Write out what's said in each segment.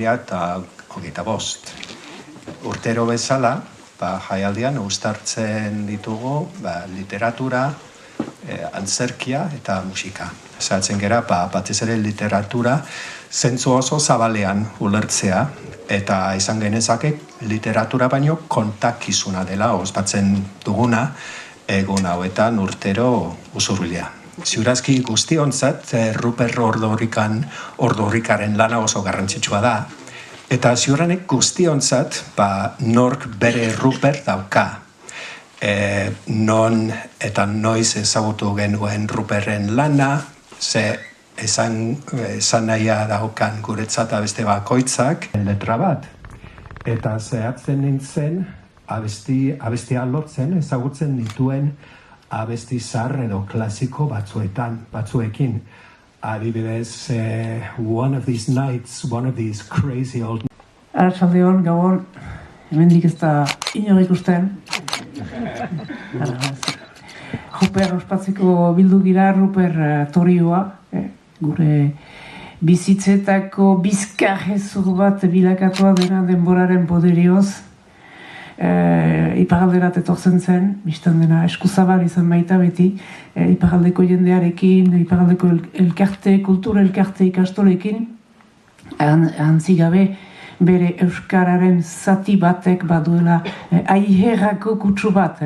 2025. Urtero bezala, jaialdian uztartzen ditugu literatura, antzerkia eta musika. Esatzen gera, batez ere literatura zentzu oso zabalean ulertzea, eta izan genezake literatura baino kontakizuna dela ospatzen duguna egun hauetan urtero usurbilea. Ziurazki guztiontzat, Rupert Ordorikaren lana oso garrantzitsua da, eta ziuranek guztiontzat, nork bere Rupert dauka. Non eta noiz ezagutu genuen Ruperten lana, ze esan nahia daukan guretzat abeste bakoitzak letra bat. Eta zehatzen nintzen abestia lotzen ezagutzen dituen abesti zahar edo klasiko batzuekin. Adibidez, one of these nights, one of these crazy old... Arratsaldeon, gabon, hemendik ez da inor ikusten. Ruper ospatzeko bildu gira, Ruper torioa, gure bizitzetako bizkarrezur bat bilakatua dena denboraren poderioz. Iparalderat etortzen zen, biztan dena eskuzabal izan baita beti, iparaldeko jendearekin, iparaldeko kultura elkarte ikastolekin, antzigabe bere euskararen zati batek baduela aiherrako kutsu bat,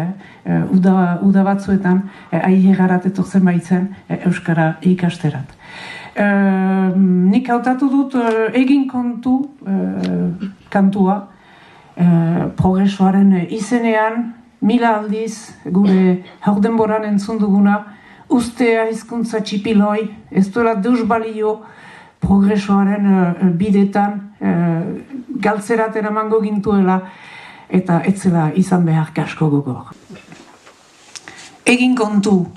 uda batzuetan aiherrarat etortzen baitzen euskara ikasterat. Nik hautatu dut egin kontu kantua, progresoaren izenean, mila aldiz gure haurdenboran entzun duguna, ustea hizkuntza txipiloi, ez duela deus balio progresoaren bidetan galtzerat eramango gintuela, eta etzela izan behar kasko gogor. Egin kontu,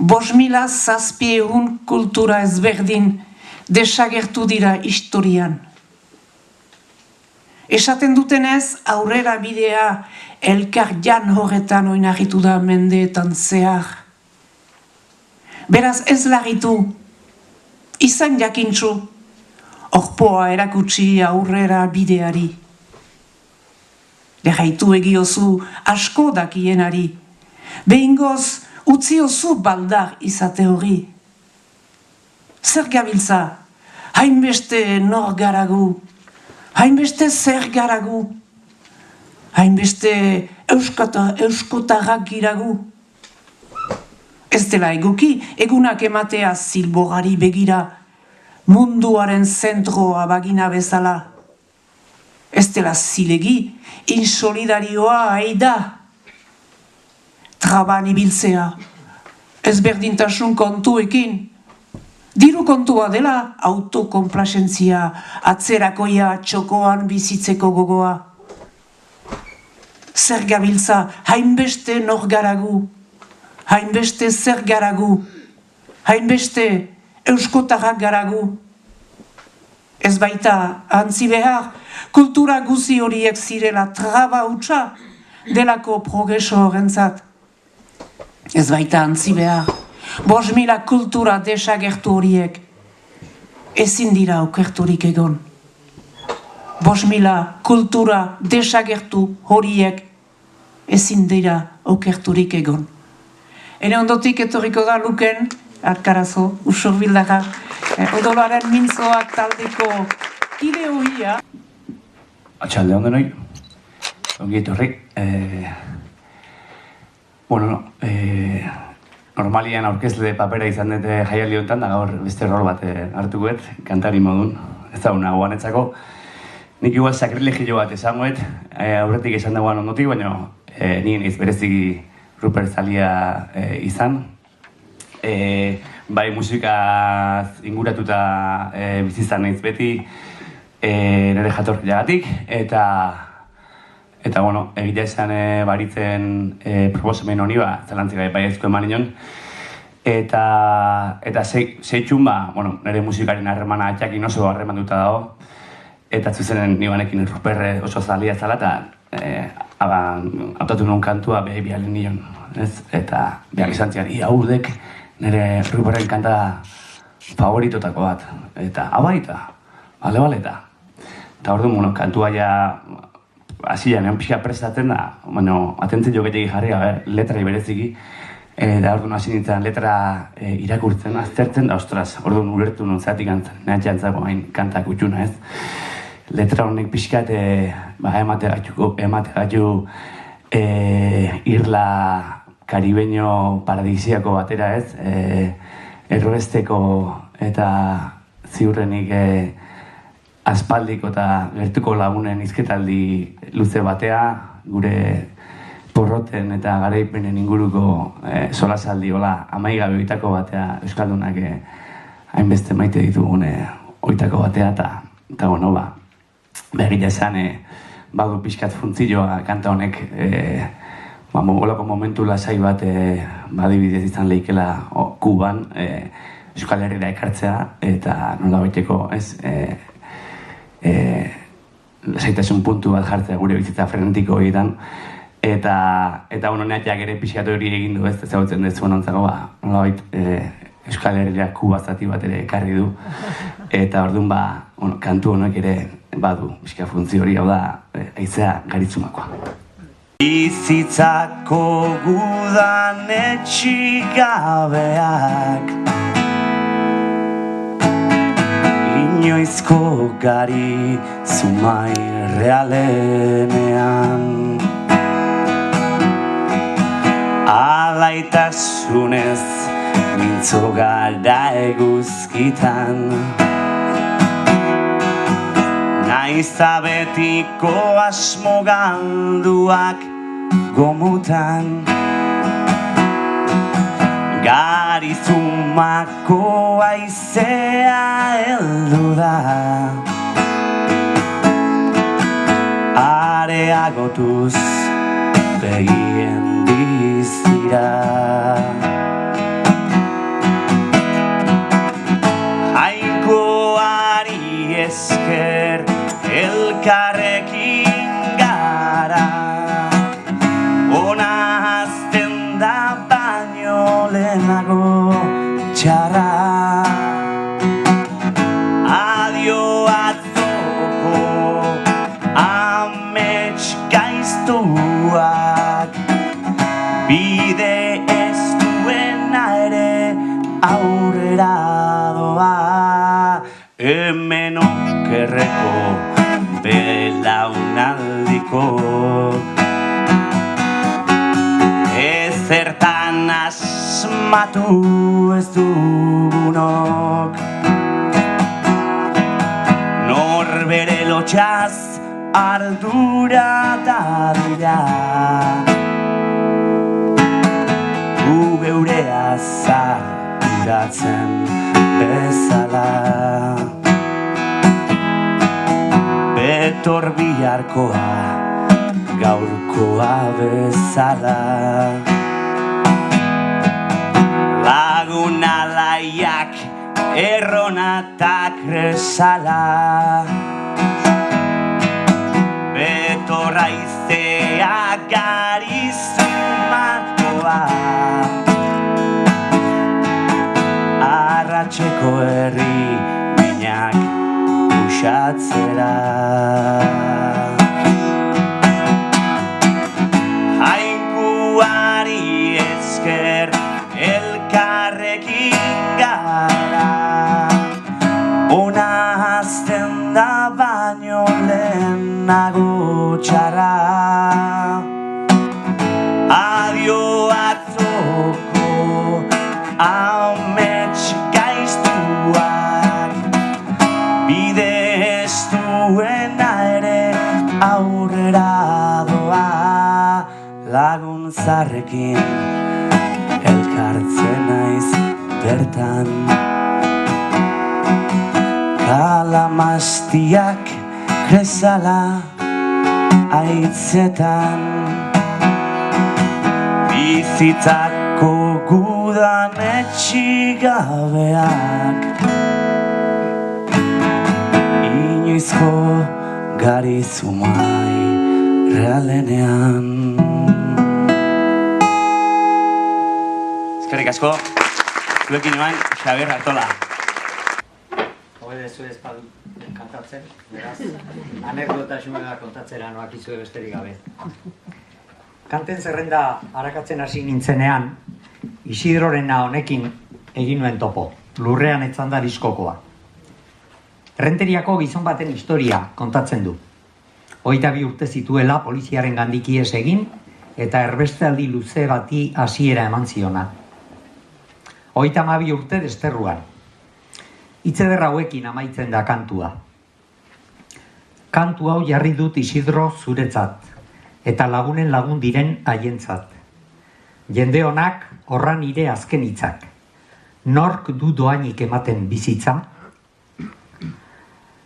5.000 kultura ezberdin desagertu dira historian. Esaten dutenez, aurrera bidea elkar jan horretan oinarritu da mendeetan zehar. Beraz ez larritu, izan jakintzu, orpoa erakutsi aurrera bideari. Lerraitu egiozu asko dakienari, behingoz utziozu baldar izate hori. Zer gabiltza, hainbeste nor garagu, hainbeste zer garagu, hainbeste euskotarrak giragu. Ez dela eguki, egunak ematea zilborari begira, munduaren zentroa bagina bezala. Ez dela zilegi, insolidarioa aida. Traban ibiltzea, ezberdintasun kontuekin. Diru kontua dela, autokonplazentzia, atzerakoia txokoan bizitzeko gogoa. Zer gabiltza, hainbeste nor garagu, hainbeste zer garagu, hainbeste euskotarrak garagu. Ez baita, antzi behar, kultura guzi horiek zirela traba hutsa delako progreso horrentzat. Ez baita antzi behar, 5.000 kultura desagertu horiek ezin dira okerturik egon. 5.000 kultura desagertu horiek ezin dira okerturik egon. Ene ondotik etorriko da Luken, Arkarazo, Usurbildaga, odolaren mintzoak taldeko ideoia. Atxalde ondo noi, ongi etorri. Normalian aurkezle papera izan dute jaialdi honetan, da gaur beste rol bat hartukoet, kantari modun, ez da una guanetzako. Nik igual sakrilegio bat esangoet, aurretik esan dagoan ondotik, baina nien ez bereziki Rupert zalia izan. Bai musikaz inguratuta bizizan naiz beti nire jatorriagatik, eta bueno, egitea esan baritzen proposamen honi zelantzik bai ezko eman inon. Eta zeitxun nire musikaren harremana atxakin oso harreman duta dago. Eta zuzenen nibanekin Rupert oso zalia zala eta hautatu nuen kantua behar bialen nion. Eta behar izan zian, haudek nire Ruperten kanta favoritotako bat. Eta abaita, bale, eta orduan, bueno, kantua ja hasian egon pixka prestatzen da, bueno, atentzio gehiagi jarri, letrai bereziki, eta orduan hasi nintzen letra irakurtzen, aztertzen, da ostras, orduan ulertu non zeatik antzen, nehatxean zago hain kantak utxuna ez. Letra honek pixkat emate gaitu irla karibeño paradisiako batera ez, errobesteko eta ziurrenik aspaldiko eta gertuko lagunen hizketaldi luze batea, gure porroten eta garaipenen inguruko solasaldi amaigabe oitako batea Euskaldunak hainbeste maite ditugun oitako batea eta bueno, begira esan badu pixkat funtzioa kanta honek olako momentu lasai bat badibidez izan lehikela Kuban Euskal Herrira ekartzea eta nola baiteko lasaitasun puntu bat jartzea gure bizitza frenetiko horietan eta bueno, neatxak ere pixkatu hori egin du ezagutzen dezu nontzako nola bait Euskal Herrira Kuba zati bat ere ekarri du eta orduan kantu honek ere badu pixka funtzio hori hau da haizea garitzumakoa. Bizitzako gudan etxigabeak inoizko gari zumai realenean alaitasunez mintzo gara eguzkitan naiza betiko asmo galduak gomutan garizumako aizea heldu da areagotuz begien dizira jainkoari esker elkarrekin gara ona hazten da baino lehenago txarra adio atzoko amets gaiztuak bide ez duena ere aurrera doa hemen okerreko belaunaldiko ezertan asmatu ez dugunok norbere lotxaz ardura dadila gu geure azarduratzen bezala betor biharkoa gaurkoa bezala lagun alaiak erronatak resala betor aizea garizumakoa arratxeko herri minak usatzera jainkuari esker elkarrekin gara ona hazten da baino lehenago txarra adio atzoko amets gaiztuak bide ez duena ere aurrera doa lagun zarrekin elkartzen naiz bertan kalamastiak krezala aitzetan bizitzako gudan etxigabeak inoizko garizumai realenean. Eskerrik asko, zuekin oan Xabier Artola. zu ez badu kantatzen, beraz, anekdotasuna kontatzera noak izue besterik gabe. Kanten zerrenda arakatzen hasi nintzenean, Isidrorena honekin egin nuen topo, lurrean etzanda diskokoa. Errenteriako gizon baten historia kontatzen du. 22 urte zituela poliziaren gandiki ez egin, eta erbestaldi luze bati hasiera eman ziona. 32 urte desterruan. Hitzeder hauekin amaitzen da kantua. Kantu hau jarri dut Isidro zuretzat, eta lagunen lagun diren haientzat. Jende honak horra nire azken hitzak. Nork du doainik ematen bizitza?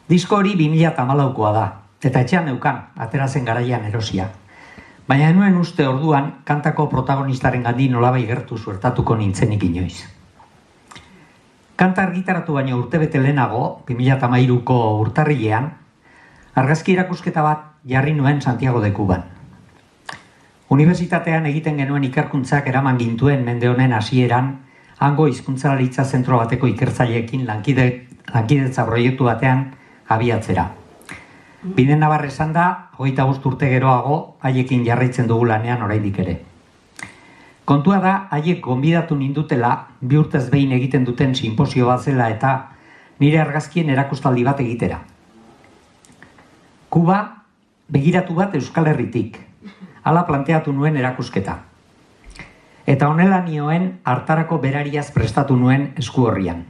Disko hori 2014koa da, eta etxean neukan, atera zen garaian erosia. Baina enuen uste orduan, kantako protagonistaren gandi nolabai gertu suertatuko nintzenik inoiz. Kanta argitaratu baino urtebete lehenago, 2013ko urtarrilean, argazki erakusketa bat jarri nuen Santiago de Cuban. Unibertsitatean egiten genuen ikerkuntzak eraman gintuen mende honen hasieran, hango hizkuntzalaritza zentro bateko ikertzaileekin lankidetza proiektu batean abiatzera. Bide nabar esan da, 25 urte geroago, haiekin jarraitzen dugu lanean oraindik ere. Kontua da, haiek gonbidatu nindutela, 2 urtez behin egiten duten sinposio bat zela eta nire argazkien erakustaldi bat egitera. Kuba begiratu bat Euskal Herritik, hala planteatu nuen erakusketa. Eta honela nioen hartarako berariaz prestatu nuen esku horrian.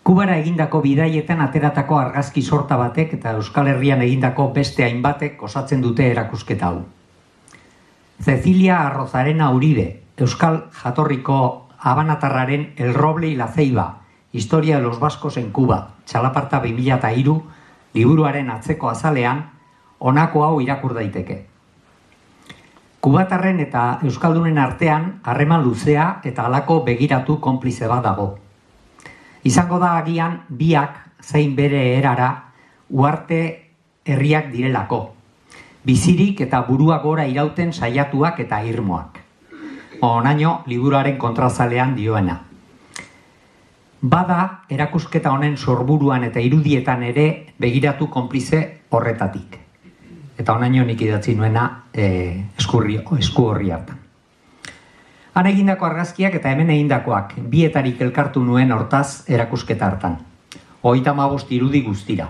Kubara egindako bidaietan ateratako argazki sorta batek eta Euskal Herrian egindako beste hainbatek osatzen dute erakusketa hau. Cecilia Arrozarena Uribe, Euskal jatorriko Habanatarraren El Roble y la Ceiba, Historia de los Vascos en Cuba, Txalaparta 2003, liburuaren atzeko azalean, honako hau irakur daiteke. Kubatarren eta Euskaldunen artean harreman luzea eta halako begiratu konplize bat dago. Izango da agian biak zein bere erara uarte herriak direlako. Bizirik eta burua gora irauten saiatuak eta irmoak. Honaino liburuaren kontrazalean dioena. Bada erakusketa honen sorburuan eta irudietan ere begiratu konplize horretatik. Eta honaino nik idatzi nuena esku horri hartan. Han egindako argazkiak eta hemen egindakoak bietarik elkartu nuen hortaz erakusketa hartan. 35 irudi guztira.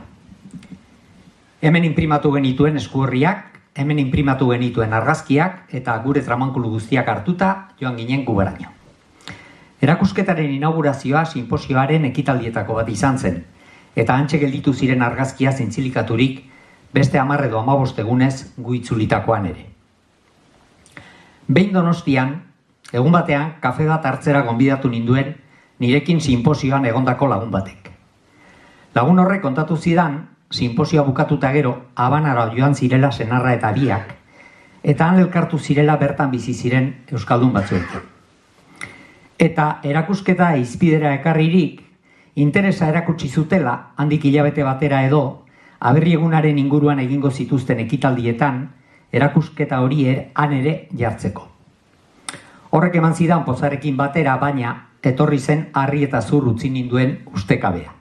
Hemen inprimatu genituen esku horriak, hemen inprimatu genituen argazkiak eta gure tramankulu guztiak hartuta joan ginen Kubaraino. Erakusketaren inaugurazioa sinposioaren ekitaldietako bat izan zen, eta hantxe gelditu ziren argazkia zintzilikaturik beste 10 edo 15 egunez gu itzulitakoan ere. Behin Donostian, egun batean kafe bat hartzera gonbidatu ninduen nirekin sinposioan egondako lagun batek. Lagun horrek kontatu zidan, sinposioa bukatuta gero, Habanara joan zirela senarra eta biak, eta han elkartu zirela bertan bizi ziren euskaldun batzuekin. Eta erakusketa izpidera ekarririk, interesa erakutsi zutela, handik hilabete batera edo, aberri egunaren inguruan egingo zituzten ekitaldietan, erakusketa hori han ere jartzeko. Horrek eman zidan pozarekin batera, baina etorri zen harri eta zur utzi ninduen ustekabea.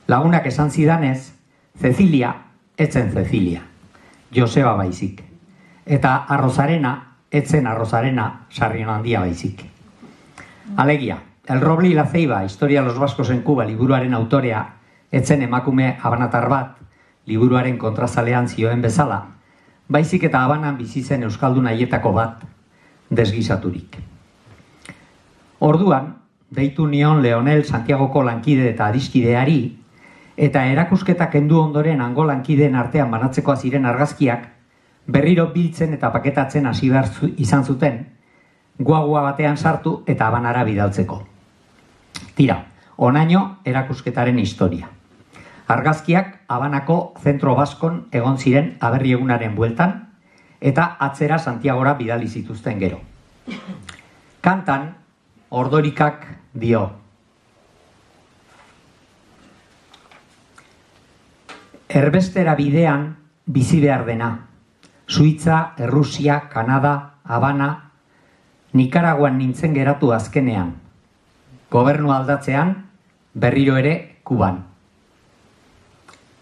Lagunak esan zidanez, Cecilia, etzen Cecilia, Joseba baizik. Eta Arrozarena, etzen Arrozarena, Sarrion handia baizik. Alegia, El Roble y la Ceiba, Historia de los Vascos en Cuba, liburuaren autorea, etzen emakume habanatar bat, liburuaren kontrazalean zioen bezala, baizik eta Habanan bizi zen euskaldun haietako bat, desgizaturik. Orduan, deitu nion Leonel Santiagoko lankide eta adiskideari, eta erakusketa kendu ondoren hango lankideen artean banatzekoa ziren argazkiak, berriro biltzen eta paketatzen hasi behar izan zuten, guagua batean sartu eta Habanara bidaltzeko. Tira, honaino erakusketaren historia. Argazkiak Habanako zentro baskon egon ziren aberri egunaren bueltan, eta atzera Santiagora bidali zituzten gero. Kantan, Ordorikak dio. Erbestera bidean bizi behar dena. Suitza, Errusia, Kanada, Habana, Nikaraguan nintzen geratu azkenean. Gobernu aldatzean, berriro ere Kuban.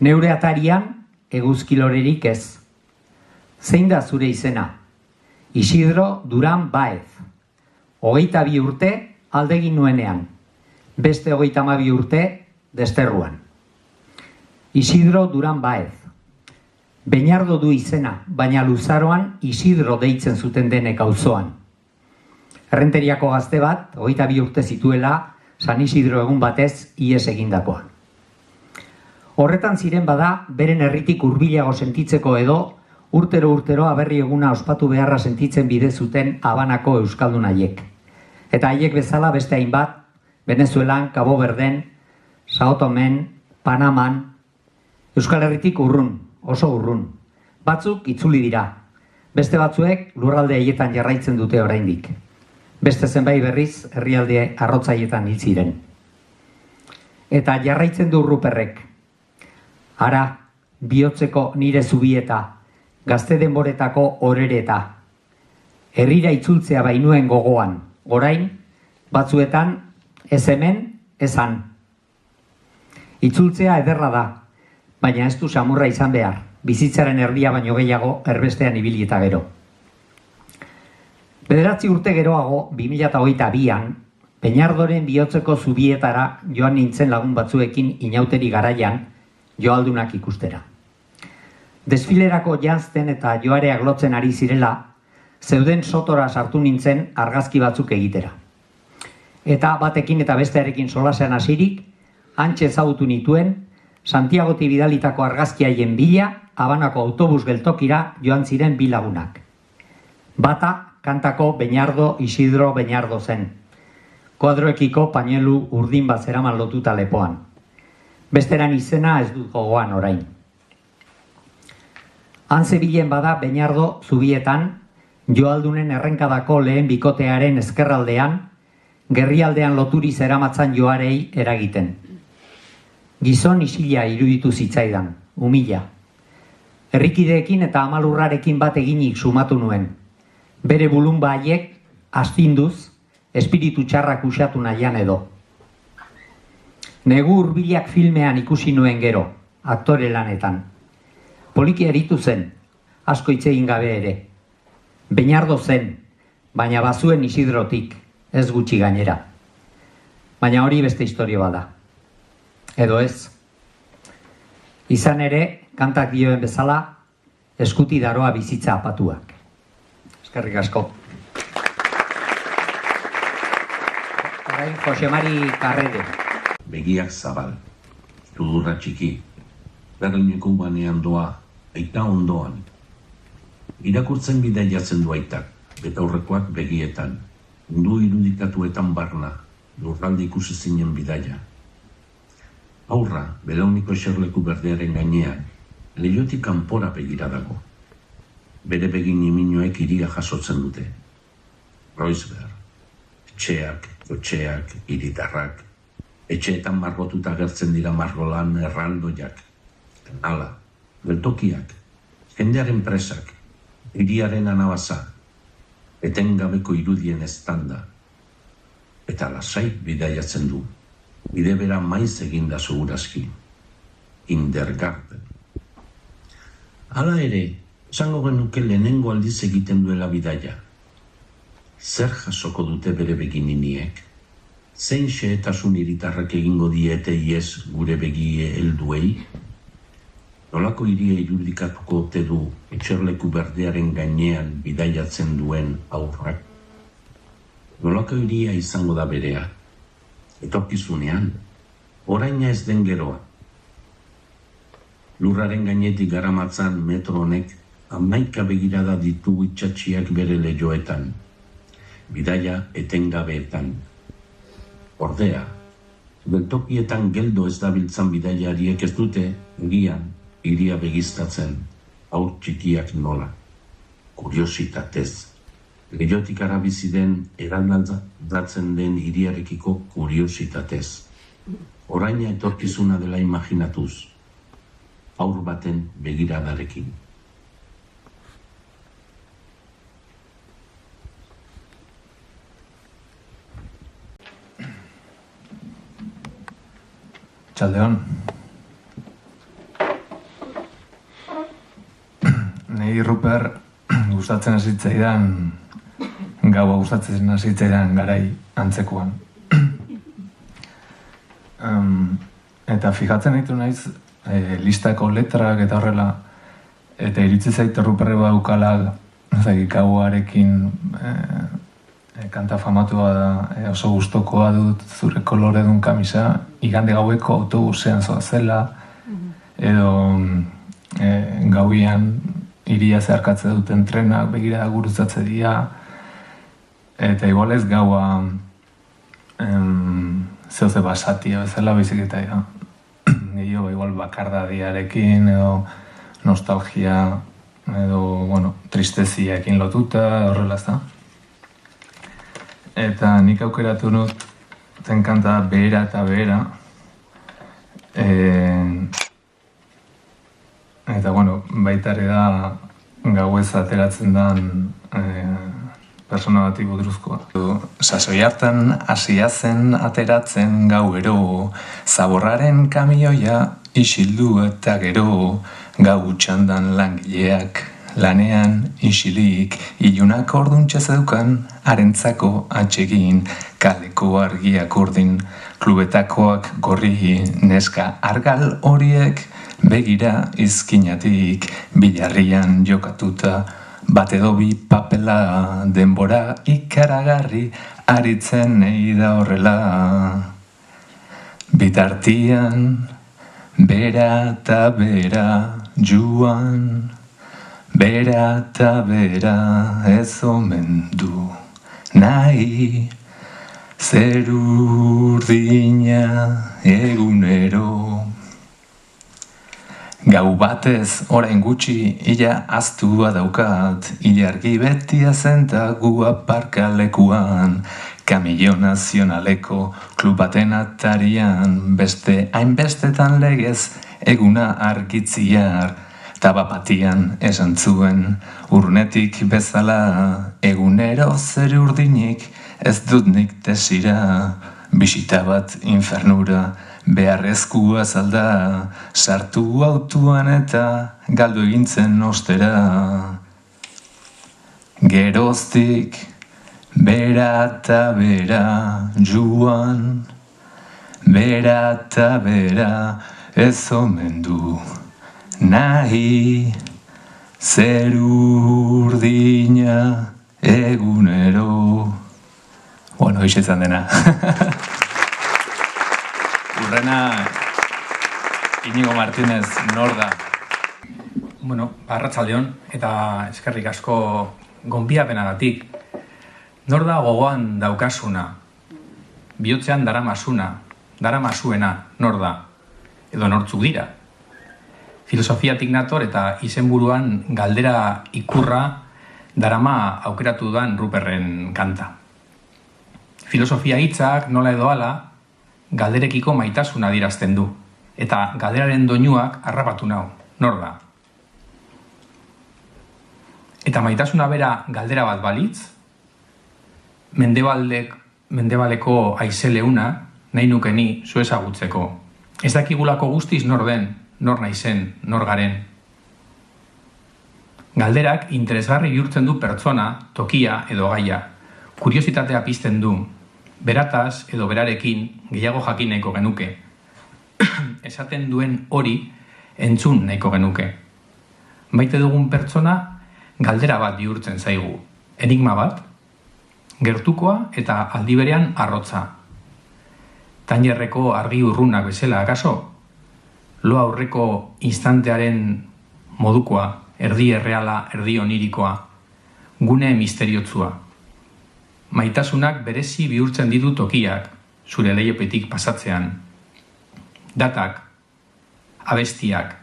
Neure atarian eguzkilorerik ez. Zein da zure izena? Isidro Duran Baez. 22 urte aldegin nuenean. Beste 32 urte desterruan. Isidro Duran Baez. Beñardo du izena, baina luzaroan Isidro deitzen zuten denek auzoan. Errenteriako gazte bat, 22 urte zituela, San Isidro egun batez ihes egindakoa. Horretan ziren bada, beren herritik hurbilago sentitzeko edo, urtero aberri eguna ospatu beharra sentitzen bide zuten Habanako euskaldun haiek. Eta haiek bezala beste hainbat, Venezuelan, Cabo Verden, Sao Tomen, Panaman, Euskal Herritik urrun, oso urrun. Batzuk itzuli dira. Beste batzuek lurralde haietan jarraitzen dute oraindik. Beste zenbait berriz herrialde arrotzaietan hil ziren. Eta jarraitzen du Ruperrek. Ara, bihotzeko nire zubieta, gazte denboretako orereta. Herrira itzultzea bainuen gogoan, orain, batzuetan, ez hemen, ez han. Itzultzea ederra da, baina ez du samurra izan behar, bizitzaren erdia baino gehiago erbestean ibili eta gero. 9 urte geroago, 2022an, Peñardoren bihotzeko zubietara joan nintzen lagun batzuekin inauteri garaian, joaldunak ikustera. Desfilerako janzten eta joareak lotzen ari zirela, zeuden sotora sartu nintzen argazki batzuk egitera. Eta batekin eta bestearekin solasean hasirik, hantxe ezagutu nituen, Santiagoti bidalitako argazkiaien bila, Habanako autobus geltokira joan ziren bi lagunak. Bata, kantako Beñardo Isidro Beñardo zen. Koadroekiko pañelu urdin bat zeraman lotuta lepoan. Besteran izena ez dut gogoan orain. Han zebilen bada Beñardo zubietan, joaldunen errenkadako lehen bikotearen ezkerraldean, gerrialdean loturi zeramatzan joarei eragiten. Gizon isila iruditu zitzaidan, umila. Herrikideekin eta amalurrarekin bat eginik sumatu nuen. Bere bulunba haiek, astinduz, espiritu txarrak usatu nahian edo. Negu hurbilak filmean ikusi nuen gero, aktore lanetan. Poliki eritu zen, asko hitz egin gabe ere. Beñardo zen, baina bazuen Isidrotik, ez gutxi gainera. Baina hori beste historia bada. Edo ez. Izan ere, kantak dioen bezala, eskuti daroa bizitza apatuak. Eskerrik asko. Orain, Jose Mari Carrede. Begiak zabal, sudurra txiki, Berlineko banean doa, aita ondoan. Irakurtzen bidaiatzen du aitak, betaurrekoak begietan, mundu irudikatuetan barna, lurralde ikusi zinen bidaia. Aurra, belauniko eserleku berdearen gainean, leihotik kanpora begira dago. Bere begin iminoek iria jasotzen dute. Roisberg, etxeak, kotxeak, hiritarrak, etxeetan margotuta agertzen dira margolan erraldoiak, kanala, geltokiak, jendearen presak, hiriaren anabaza, etengabeko irudien estanda, eta lasai bidaiatzen du. Bide bera maiz eginda segurazki. Kindergarten. Hala ere, esango genuke lehenengo aldiz egiten duela bidaia. Zer jasoko dute bere begininiek? Zein xehetasun hiritarrak egingo diete ies gure begie helduei? Nolako hiria irudikatuko ote du etxerleku berdearen gainean bidaiatzen duen aurrak? Nolako hiria izango da berea? Etorkizunean, oraina ez den geroa. Lurraren gainetik garamatzan metro honek 11 begirada ditu itxatxiak bere leioetan, bidaia etengabeetan. Ordea, geltokietan geldo ez dabiltzan bidaiariek ez dute, egian, hiria begiztatzen, haur txikiak nola, kuriositatez. Leiotik arabizi den eraldatzen den hiriarekiko kuriositatez. Oraina etorkizuna dela imaginatuz, haur baten begiradarekin. Txaldeon. Nei Ruper gustatzen hasitzaidan, gaua gustatzen hasitzaidan garai antzekoan. Eta fijatzen ditu naiz listako letrak eta horrela, eta iritzi zait Ruperre baukala gauarekin kanta famatua da, oso gustokoa dut zure koloredun kamisa, igande gaueko autobusean zoazela, edo gauian iria zeharkatze duten trenak begira gurutzatze dira, eta igualez gaua zeuze basatia bezala baizik eta gehiago igual bakardadiarekin edo nostalgia edo, bueno, tristeziaekin lotuta, horrela ez da. Eta nik aukeratu dut zen kanta Behera eta Behera. Eta, bueno, baita ere da gauez ateratzen den persona bati buruzkoa. Sasoi hartan hasia zen ateratzen gauero, zaborraren kamioia isildu eta gero, gau txandan langileak lanean isilik, ilunak orduntxe zeukan, harentzako atsegin, kaleko argiak urdin, klubetakoak gorri, neska argal horiek, begira izkinatik, bilarrian jokatuta, bat edo bi papela, denbora ikaragarri, aritzen nahi da horrela. Bitartian, bera eta bera, joan, bera eta bera, ez omen du nahi, zer urdina egunero. Gau batez, orain gutxi, ila aztua daukat, ilargi betia zenta gu aparkalekuan, Kamio nazionaleko klub baten atarian, beste hainbestetan legez eguna argitziar, tabapatian esan zuen, urnetik bezala, egunero zer urdinik, ez dut nik desira, bisita bat infernura, beharrezkoa zalda, sartu autuan eta galdu egintzen ostera. Geroztik, bera eta bera, joan, bera eta bera, ez omen du nahi, zer urdina egunero. Bueno, hoxe izan dena. Urrena, Inigo Martínez, nor da? Bueno, arratsaldeon eta eskerrik asko gonbidapenagatik. Nor da gogoan daukasuna? Bihotzean daramasuena, nor da? Edo nortzuk dira? Filosofiatik nator eta izenburuan galdera ikurra darama aukeratu dudan Ruperren kanta. Filosofia hitzak nola edo hala, galderekiko maitasuna adierazten du, eta galderaren doinuak harrapatu nau, nor da? Eta maitasuna bera galdera bat balitz, mendebaleko haize leuna nahi nukeni zu ezagutzeko. Ez dakigulako guztiz nor den, nor naizen, nor garen. Galderak interesgarri bihurtzen du pertsona, tokia edo gaia, kuriositatea pizten du, berataz edo berarekin gehiago jakin nahiko genuke. Esaten duen hori entzun nahiko genuke. Maite dugun pertsona galdera bat bihurtzen zaigu. Enigma bat, gertukoa eta aldi berean arrotza. Tainerreko argi urrunak bezala akaso? Lo aurreko instantearen modukoa, erdi erreala, erdi onirikoa, gune misteriotsua. Maitasunak berezi bihurtzen ditu tokiak, zure leihopetik pasatzean. Datak, abestiak,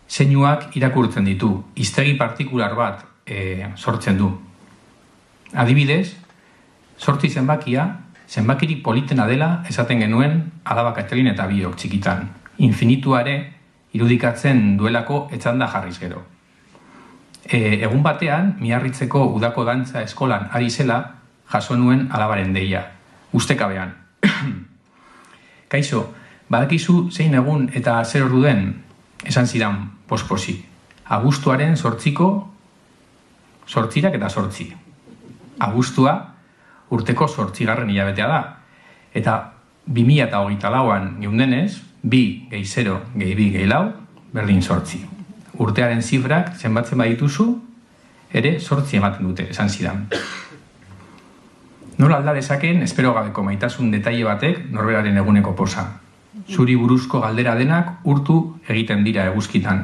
zeinuak irakurtzen ditu, hiztegi partikular bat sortzen du. Adibidez, 8 zenbakia, zenbakirik politena dela esaten genuen Alaba Katalin eta biok txikitan. Infinituare irudikatzen duelako etzanda jarriz gero. Egun batean, Miarritzeko udako dantza eskolan ari zela, jaso nuen alabaren deia, ustekabean. Kaixo, badakizu zein egun eta zer ordu den, esan zidan posposi. Abuztuaren 8 zortzirak eta 8. Abuztua urteko 8. hilabetea da. Eta 2024an geundenez, 2 gehi 0 gehi 2 gehi 4, berdin 8. Urtearen zifrak zenbatzen badituzu, ere 8 ematen dute, esan zidan. Nola alda dezaken, espero gabeko maitasun detaile batek norberaren eguneko posa. Zuri buruzko galdera denak urtu egiten dira eguzkitan.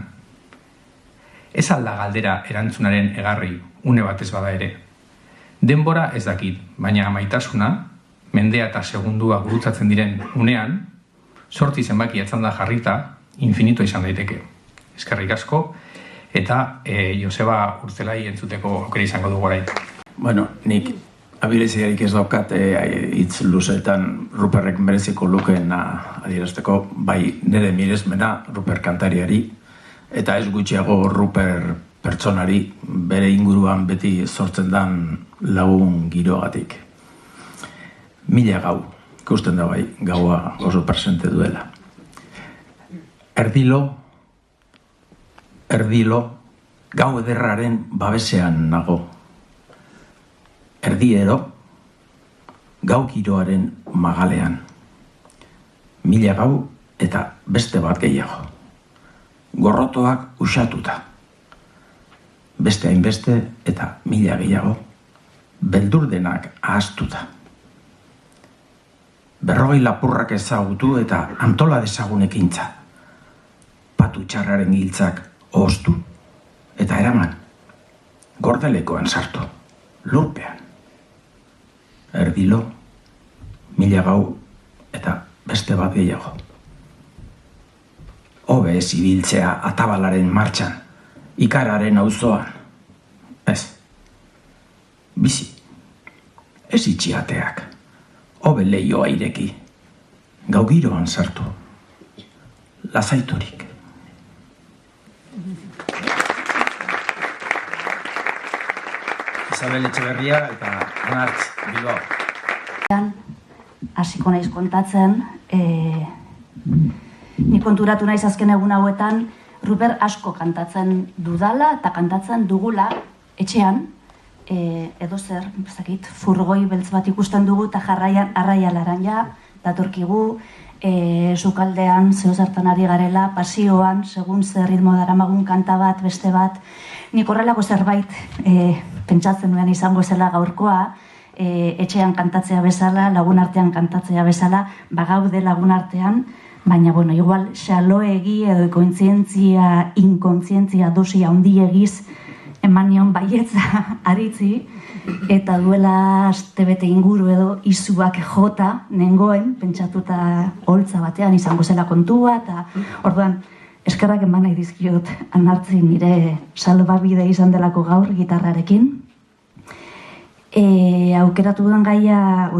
Ez alda galdera erantzunaren egarri, une batez bada ere. Denbora ez dakit, baina maitasuna, mendea eta segundua gurutzatzen diren unean, 8 zenbaki atzanda jarrita, infinito izan daiteke. Eskerrik asko, eta Joseba Urzelai entzuteko aukera izango dugu orain. Bueno, nik abileziarik ez daukat hitz luzeetan Ruperrek mereziko lukeena adierazteko, bai nire miresmena Ruper kantariari, eta ez gutxiago Ruper pertsonari bere inguruan beti sortzen dan lagun giroagatik. 1000 gau, ikusten da bai, gaua oso presente duela. Erdilo, gau ederraren babesean nago. Erdiero, gau giroaren magalean. 1000 gau eta beste bat gehiago. Gorrotoak usatuta. Beste hainbeste eta 1000 gehiago. Beldurdenak ahaztuta. 40 lapurrak ezagutu eta antola dezagun ekintza. Patu txarraren giltzak ooztu eta eraman. Gordelekoan sartu, lurpean. Erdilo, 1000 gau eta beste bat gehiago. Hobe ez ibiltzea atabalaren martxan, ikararen auzoan. Ez. Bizi. Ez itxiateak. Hobe leioa ireki. Gau giroan sartu. Lasaiturik. Isabel Etxeberria eta Anartz Bilbao. Hasiko naiz kontatzen, ni konturatu naiz azken egun hauetan, Ruper asko kantatzen dudala eta kantatzen dugula etxean, edo zer, bezakit, furgoi beltz bat ikusten dugu eta jarraian arraialaran ja, datorkigu, sukaldean, zehozartan ari garela, pasioan, segun zer ritmo daramagun kanta bat, beste bat, nik horrelako zerbait pentsatzen nuen izango zela gaurkoa, etxean kantatzea bezala, lagun artean kantatzea bezala, bagaude lagun artean, baina, bueno, igual, xaloegi edo kontzientzia, inkontzientzia dosia handiegiz eman nion baietza aritzi, eta duela astebete inguru edo izuak jota nengoen, pentsatuta holtza batean izango zela kontua, eta orduan, eskerrak eman nahi dizkiot Anartzi nire salbabide izan delako gaur gitarrarekin. Aukeratu duen gaia,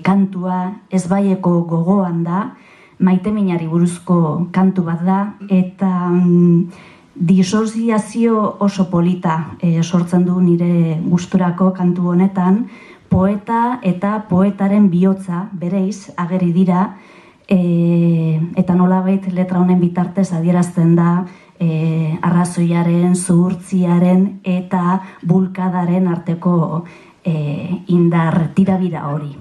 kantua ezbaieko gogoan da, maiteminari buruzko kantu bat da, eta disoziazio oso polita sortzen du nire gusturako kantu honetan, poeta eta poetaren bihotza bereiz ageri dira, eta nolabait letra honen bitartez adierazten da arrazoiaren, zuhurtziaren eta bulkadaren arteko indar tirabira hori.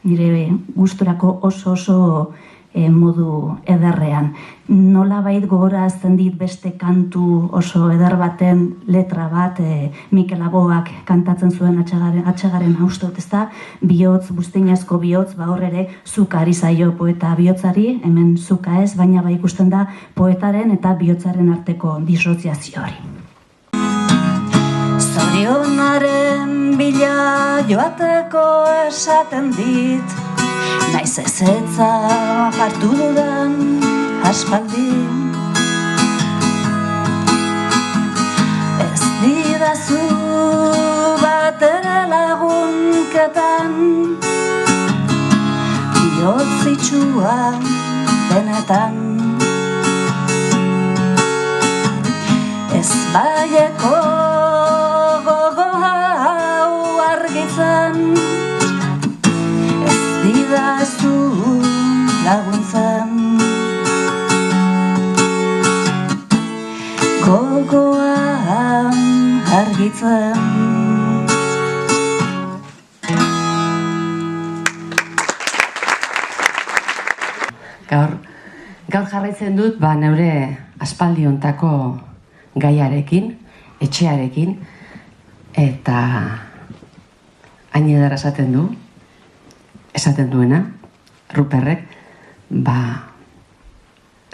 Nire gusturako oso modu ederrean. Nolabait gogorazten dit beste kantu oso eder baten letra bat Mikel Laboak kantatzen zuen Atxagaren haustot, ezta? Bihotz, buztinezko bihotz, hor ere zuka ari zaio poeta bihotzari, hemen zuka ez, baina ikusten da poetaren eta bihotzaren arteko disoziazio hori. Zorionaren bila joateko esaten dit, naiz ezetza hartu dudan aspaldi. Ez didazu batere lagunketan, bihotz itxua benetan. Ez baieko gogo hau argitzen, ez didazu segitzen. Gaur jarraitzen dut neure aspaldiontako gaiarekin, etxearekin, eta hain edar esaten duena, Ruperrek,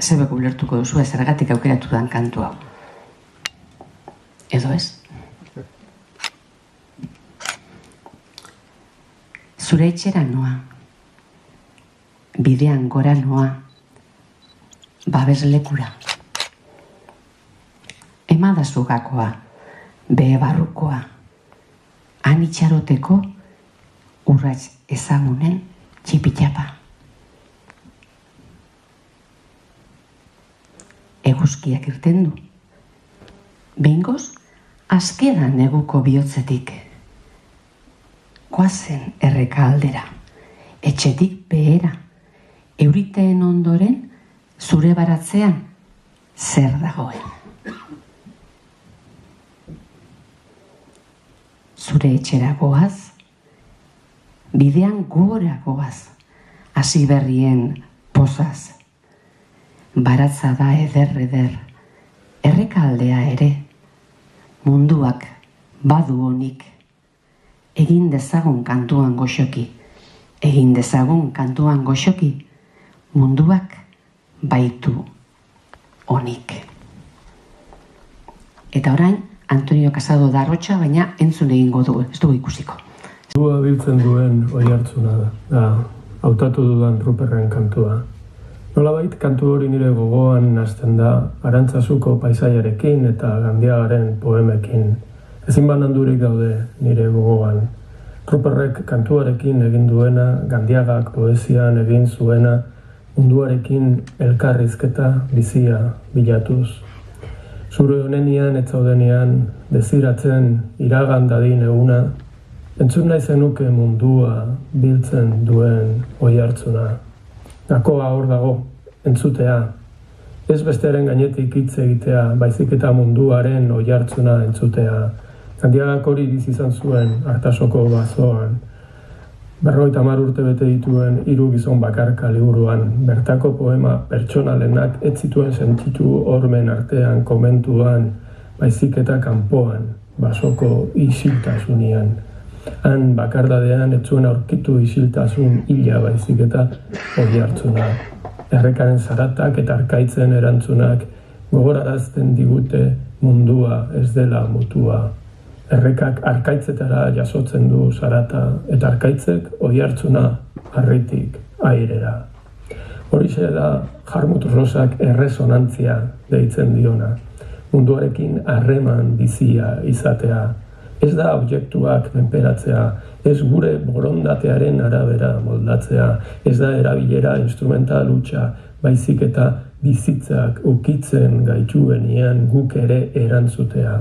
zebek ulertuko duzu zergatik aukeratu dan kantu hau. Edo ez? Zure etxera noa, bidean gora noa, babeslekura. Emadazu gakoa, behe barrukoa, han itxaroteko urrats ezagunen txipitxapa. Eguzkiak irten du. Behingoz, azkedan neguko bihotzetik. Goazen erreka aldera, etxetik behera, euriteen ondoren, zure baratzean, zer dagoen. Zure etxera goaz, bidean gora goaz, hasi berrien pozaz. Baratza da eder, erreka aldea ere, munduak badu honik. Egin dezagun kantuan goxoki, munduak baitu honik. Eta orain, Antonio Casado da Arrotxa, baina entzun egingo du, ez dugu ikusiko. Mundua biltzen duen oihartzuna da, hautatu dudan Ruperren kantua. Nolabait, kantu hori nire gogoan hasten da, Arantzazuko paisaiarekin eta Gandiagaren poemekin. Ezin banandurik daude nire gogoan. Ruperrek kantuarekin egin duena, Gandiagak poesian egin zuena, munduarekin elkarrizketa bizia bilatuz. Zure honenian ez zaudenean, deziratzen iragan dadin eguna, entzun nahi zenuke mundua biltzen duen oihartzuna. Gakoa hor dago, entzutea. Ez bestearen gainetik hitz egitea, baizik eta munduaren oihartzuna entzutea. Gandiagak hori bizi izan zuen Artasoko bazoan. 50 urte bete dituen 3 gizon bakarka liburuan, bertako poema pertsonalenak ez zituen sentitu hormen artean komentuan, baizik eta kanpoan, basoko isiltasunian. Han bakardadean ez zuen aurkitu isiltasun hila baizik eta oihartzuna. Errekaren zaratak eta arkaitzen erantzunak gogorarazten digute mundua ez dela mutua. Errekak arkaitzetara jasotzen du zarata eta arkaitzek oihartzuna harritik airera. Horixe da Jarmut Rosak erresonantzia deitzen diona. Munduarekin harreman bizia izatea. Ez da objektuak menperatzea, ez gure borondatearen arabera moldatzea, ez da erabilera instrumental hutsa, baizik eta bizitzak ukitzen gaituenean guk ere erantzutea.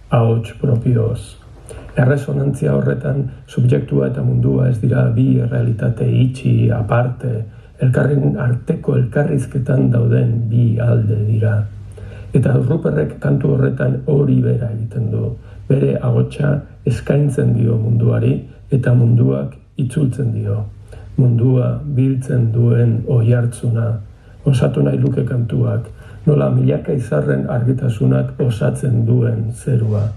Ahots propioz. Erresonantzia horretan, subjektua eta mundua ez dira bi errealitate itxi, aparte, elkarren arteko elkarrizketan dauden bi alde dira. Eta Ruperrek kantu horretan hori bera egiten du. Bere ahotsa eskaintzen dio munduari eta munduak itzultzen dio. Mundua biltzen duen oihartzuna, osatu nahi luke kantuak, nola milaka izarren argitasunak osatzen duen zerua.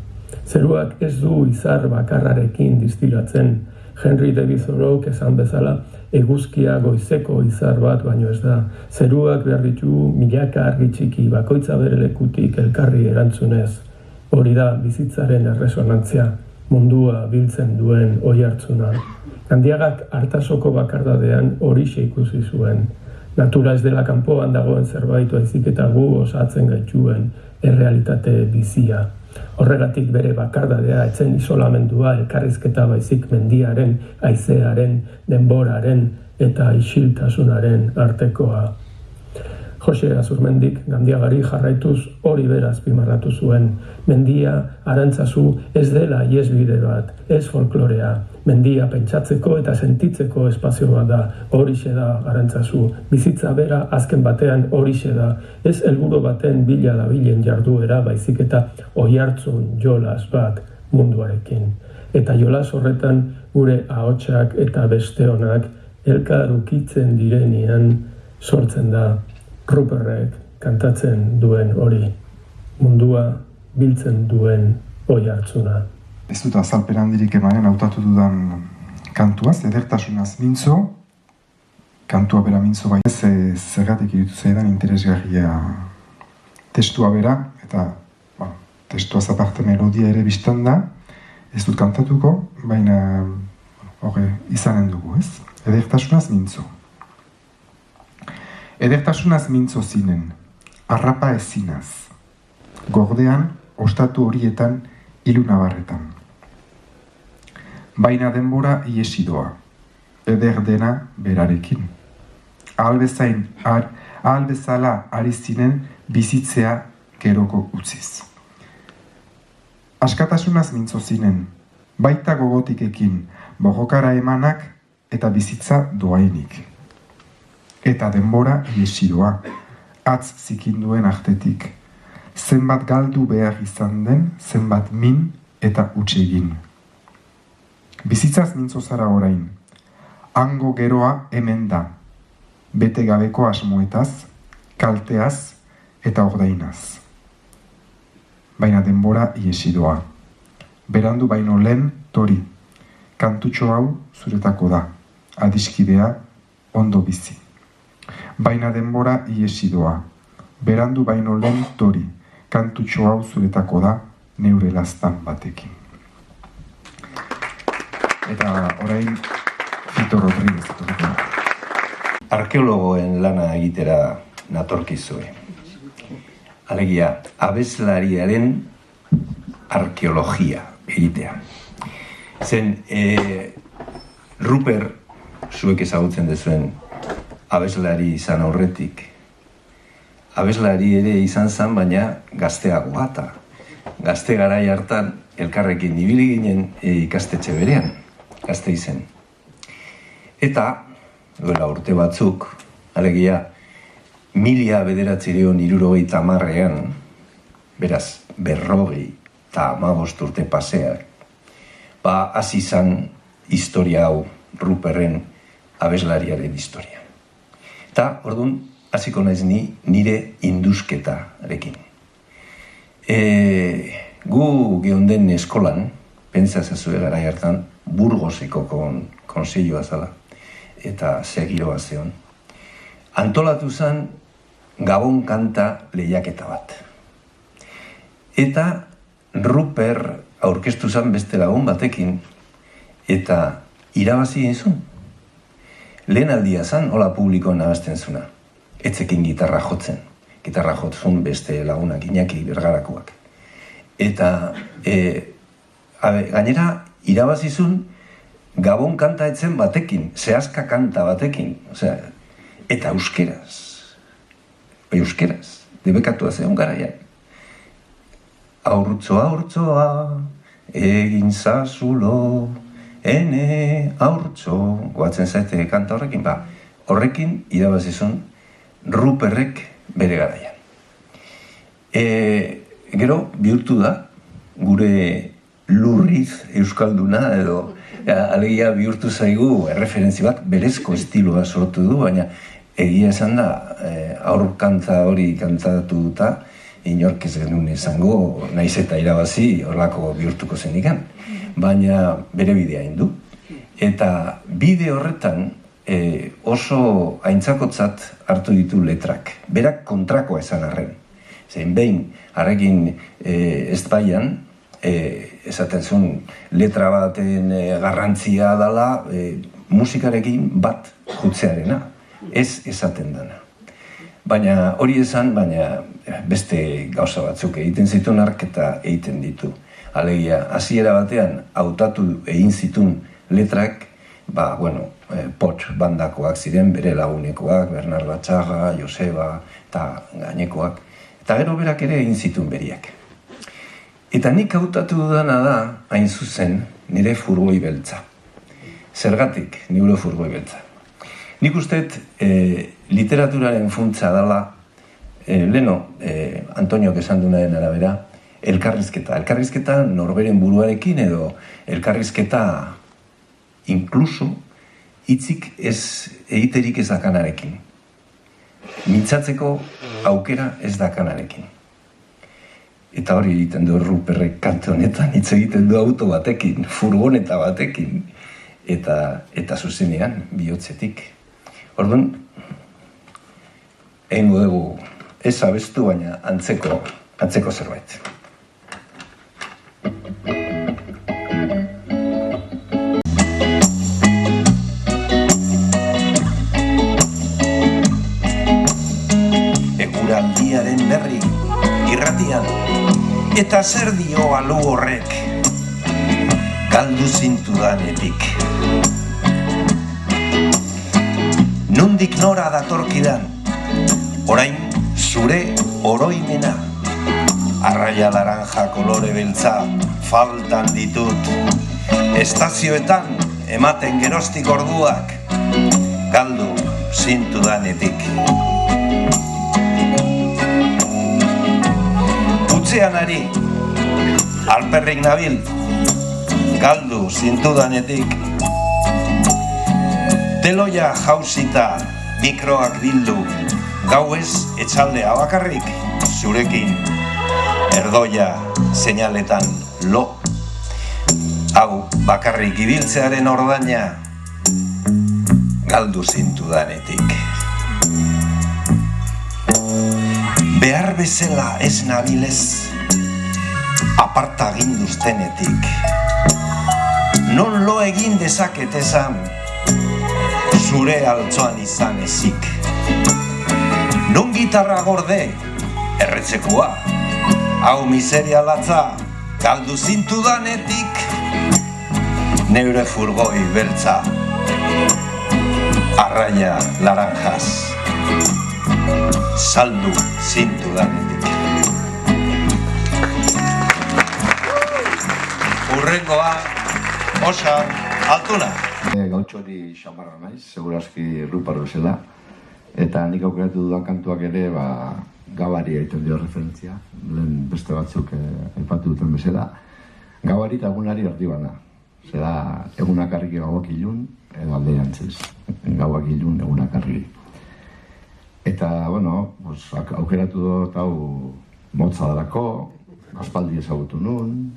Zeruak ez du izar bakarrarekin distiratzen. Henry David Thoreauk esan bezala, eguzkia goizeko izar bat baino ez da. Zeruak behar ditu milaka argi txiki bakoitza bere lekutik elkarri erantzunez. Hori da bizitzaren erresonantzia, mundua biltzen duen oihartzuna. Gandiagak Artasoko bakardadean horixe ikusi zuen. Natura ez dela kanpoan dagoen zerbait baizik eta gu osatzen gaituen errealitate bizia. Horregatik bere bakardadea etzen isolamendua elkarrizketa baizik mendiaren, haizearen, denboraren eta isiltasunaren artekoa. Jose Azurmendik Gandiagari jarraituz hori beraz azpimarratu zuen. Mendia, Arantzazu ez dela iesbide bat, ez folklorea. Mendia pentsatzeko eta sentitzeko espazio bat da, horixe da Arantzazu. Bizitza bera azken batean horixe da, ez helburu baten bila dabilen jarduera baizik eta oihartzun jolas bat munduarekin. Eta jolas horretan gure ahotsak eta besteonak elkar ukitzen direnean sortzen da Ruperrek kantatzen duen hori, mundua biltzen duen oihartzuna. Ez dut azalpen handirik emanen hautatu dudan kantuaz, edertasunaz mintzo, kantua bera mintzo bai zergatik irutu zaidan interesgarria testua bera, eta testuaz aparte melodia ere biztan da, ez dut kantatuko, baina izanen dugu, ez? Edertasunaz mintzo. Edertasunaz mintzo zinen, arrapa ezinaz, gordean, ostatu horietan, ilunabarretan. Baina denbora iesi doa, eder dena berarekin. Ahal bezala ari zinen bizitzea geroko utziz. Askatasunaz mintzo zinen, baita gogotikekin, bojokara emanak eta bizitza doainik. Eta denbora iesi doa, atz zikinduen artetik. Zenbat galdu behar izan den, zenbat min eta utsegin. Bizitzaz mintzo zara orain, hango geroa hemen da, bete gabeko asmoetaz, kalteaz eta ordainaz. Baina denbora iesi doa, berandu baino lehen tori, kantutxo hau zuretako da, adiskidea ondo bizi. Baina denbora iesi doa, berandu baino lehen tori, kantutxo hau zuretako da, neure lastan batekin. Eta orain, Fito Rodríguez. Arkeologoen lana egitera natorkizue. Alegia, abeslariaren arkeologia egitea. Zen, Ruper, zuek ezagutzen dezuen, abeslari izan aurretik. Abeslari ere izan zen, baina gazteagoa eta gazte garai hartan elkarrekin ibili ginen ikastetxe berean, gazte izen. Eta, duela urte batzuk, alegia, 1970ean, beraz, 55 urte paseak, hasi izan historia hau Ruperren abeslariaren historia. Eta, orduan, hasiko naiz nire indusketarekin. Gu geunden eskolan, pentsazazue garai hartan, Burgoseko konseilua zala, eta segiroa zeon. Antolatu zen Gabon kanta lehiaketa bat. Eta Ruper aurkeztu zen beste lagun batekin, eta irabazi izun. Lehen aldia zen, hola publikoan nabazten zuna. Etzekin gitarra jotzen. Gitarra jotzun beste lagunak, Iñaki Bergarakoak. Eta gainera irabazizun Gabon kanta etzen batekin, zehazka kanta batekin. Eta euskeraz. Euskeraz. Debekatua zeon garaian. Aurtzoa, egin zazulo, ene aurtzo. Goatzen zaite kanta horrekin, horrekin irabazizun Ruperrek bere garaian. Gero, bihurtu da, gure lurriz euskalduna edo alegia bihurtu zaigu erreferentzi bat berezko estiloa sortu du, baina egia esan da aur kanta hori kantatu eta inork ez genuen izango naiz eta irabazi horlako bihurtuko zenikan, baina bere bidea egin du. Eta bide horretan oso aintzakotzat hartu ditu letrak. Berak kontrakoa esan arren. Zein behin, harrekin ez baian, esaten zuen letra baten garrantzia dela musikarekin bat jutzearena. Ez esaten dana. Baina hori esan, baina beste gauza batzuk egiten zituen ark eta egiten ditu. Alegia, hasiera batean hautatu egin zituen letrak, pot bandakoak ziren, bere lagunekoak, Bernard Latxaga, Joseba eta gainekoak. Eta gero berak ere egin zituen beriak. Eta nik hautatu dudana da, hain zuzen, nire furgoi beltza. Zergatik, nire furgoi beltza. Nik usteet literaturaren funtsa dela, leno, Antoniok esan duenaren arabera, elkarrizketa norberen buruarekin edo elkarrizketa inkluso hitzik ez egiterik ez dakanarekin. Mintzatzeko aukera ez dakanarekin. Eta hori egiten du Ruperrek kante honetan, hitz egiten du auto batekin, furgoneta batekin, eta zuzenean, bihotzetik. Orduan, egingo dugu ez abestu, baina antzeko zerbait. Eguraldiaren berri, irratian, eta zer dio alu horrek, galdu zintudanetik. Nundik nora datorkidan, orain zure oroimena, arraia laranja kolore beltza faltan ditut, estazioetan ematen geroztik orduak, galdu zintudanetik. Utzean ari, alperrik nabil, galdu zintudanetik. Teloia jauzita, mikroak bildu, gauez etxaldea bakarrik, zurekin. Erdoia seinaletan lo. Hau bakarrik ibiltzearen ordaina, galdu zintudanetik. Behar bezala ez nabilez, aparta ginduztenetik. Non lo egin dezaket esan, zure altzoan izan ezik. Non gitarra gorde, erretzekoa, hau miseria latza, galdu zintudanetik. Neure furgoi beltza, arraia laranjas, saldu zintudanetik. Urrengoa, Osa Altuna. Gautxori xamarra naiz, segurazki Rupar bezala. Eta nik aukeratu dudan kantuak ere, Gabari egiten dio referentzia. Lehen beste batzuk aipatu duten bezala. Gabari eta egunari erdi bana. Zera, egunak argi gauak ilun, edo alde jantzez. Gauak ilun, egunak argi. Eta, bueno, aukeratu dut hau motza darako, aspaldi ezagutu nun,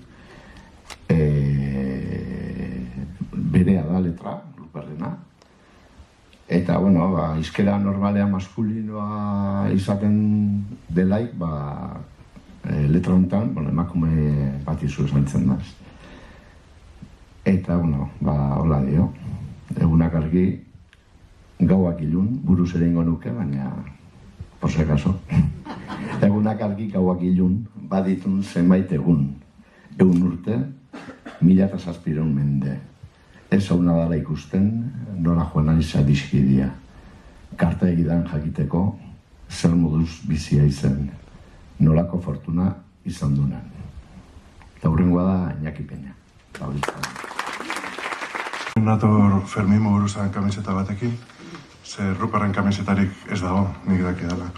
berea da letra, Ruperrena. Eta, bueno, izkera normalean maskulinoa izaten delaik, letra honetan, emakume bat izu esantzen da. Eta, bueno, hola dio, egunak argi, gauak ilun, buruz ere ingo nuke, baina, por si acaso. Egunak argi, gauak ilun, baditun zenbait egun. Egun urte, 1700 mende. Ez hauna dala ikusten, nola joan anitza dizkidia. Karta egidan jakiteko, zer moduz bizia izen, nolako fortuna izan dunan. Eta hurrengoa da Iñaki Peña. Nator Fermin Muguruzan kamiseta batekin, ze Ruperren kamisetarik ez dago, nik daki dela.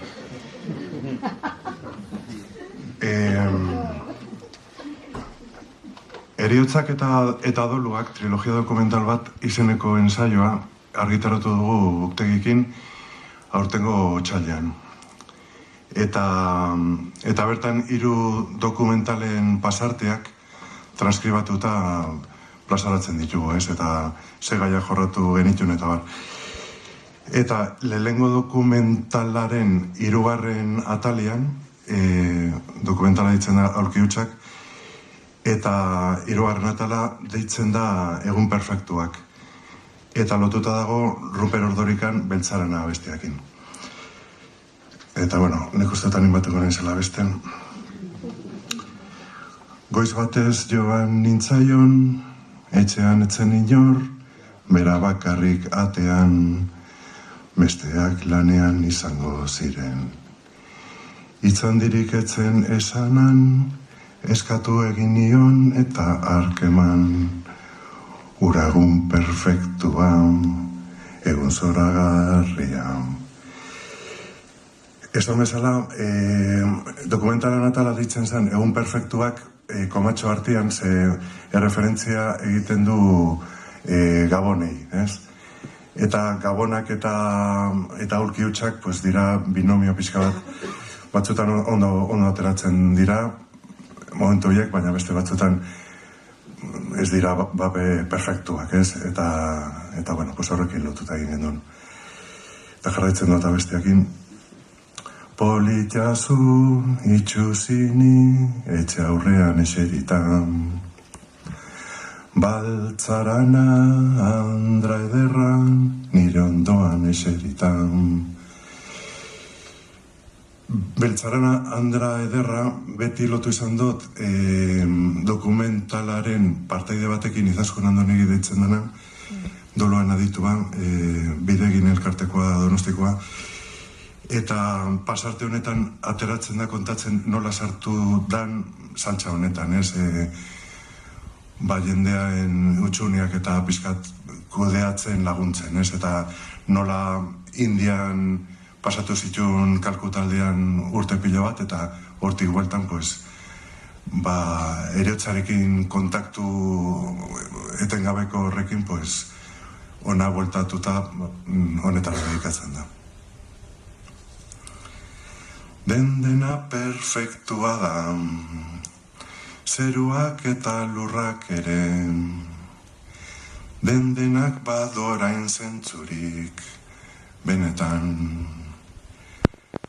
Heriotzak eta doluak, trilogia dokumental bat izeneko ensaioa argitaratu dugu Uktegikin aurtengo otsailean. Eta bertan 3 dokumentalen pasarteak transkribatuta plazaratzen ditugu, ez? Eta ze gaiak jorratu genitun eta bar. Eta lehengo dokumentalaren 3. atalean, dokumentala ditzen da aurki hutsak, eta 3. atala deitzen da Egun Perfektuak. Eta lotuta dago Ruper Ordorikan Beltzarana besteakin. Eta, bueno, nik ustetan inbateko naizela besten. Goiz batez joan nintzaion, etxean etzen inor, bera bakarrik atean, besteak lanean izango ziren. Itzandirik etzen esanan, eskatu egin nion eta arkeman, uragun perfektuan, egun zoragarrian. Esan bezala, dokumentalan atala ditzen zen, egun perfektuak komatxo artean ze erreferentzia egiten du Gabonei, ez? Eta Gabonak eta aulki hutsak pues, dira binomio pixka bat, batzutan ondo ateratzen dira momentu horiek, baina beste batzutan ez dira bape perfektuak, ez? Eta bueno, pues horrekin lotuta egin gendun. Eta jarraitzen dut besteakin. Politazu itxuzini etxe aurrean eseritan, baltzarana andra ederran nire ondoan eseritan. Beltzarana andra ederra beti lotu izan dut dokumentalaren partaide batekin Izaskun Andonegi deitzen dena, doloan aditua, bidegin elkartekoa Donostikoa, eta pasarte honetan ateratzen da kontatzen nola sartu dan saltza honetan, ez? Jendeaen utxuniak eta pizkat kudeatzen laguntzen, ez? Eta nola Indian pasatu zituen Kalkutaldean urte pilo bat, eta hortik bueltan, pues, eriotzarekin kontaktu etengabeko horrekin, pues, ona bueltatuta honetara dedikatzen da. Dena perfektua da, zeruak eta lurrak ere, denak badorain zentzurik, benetan.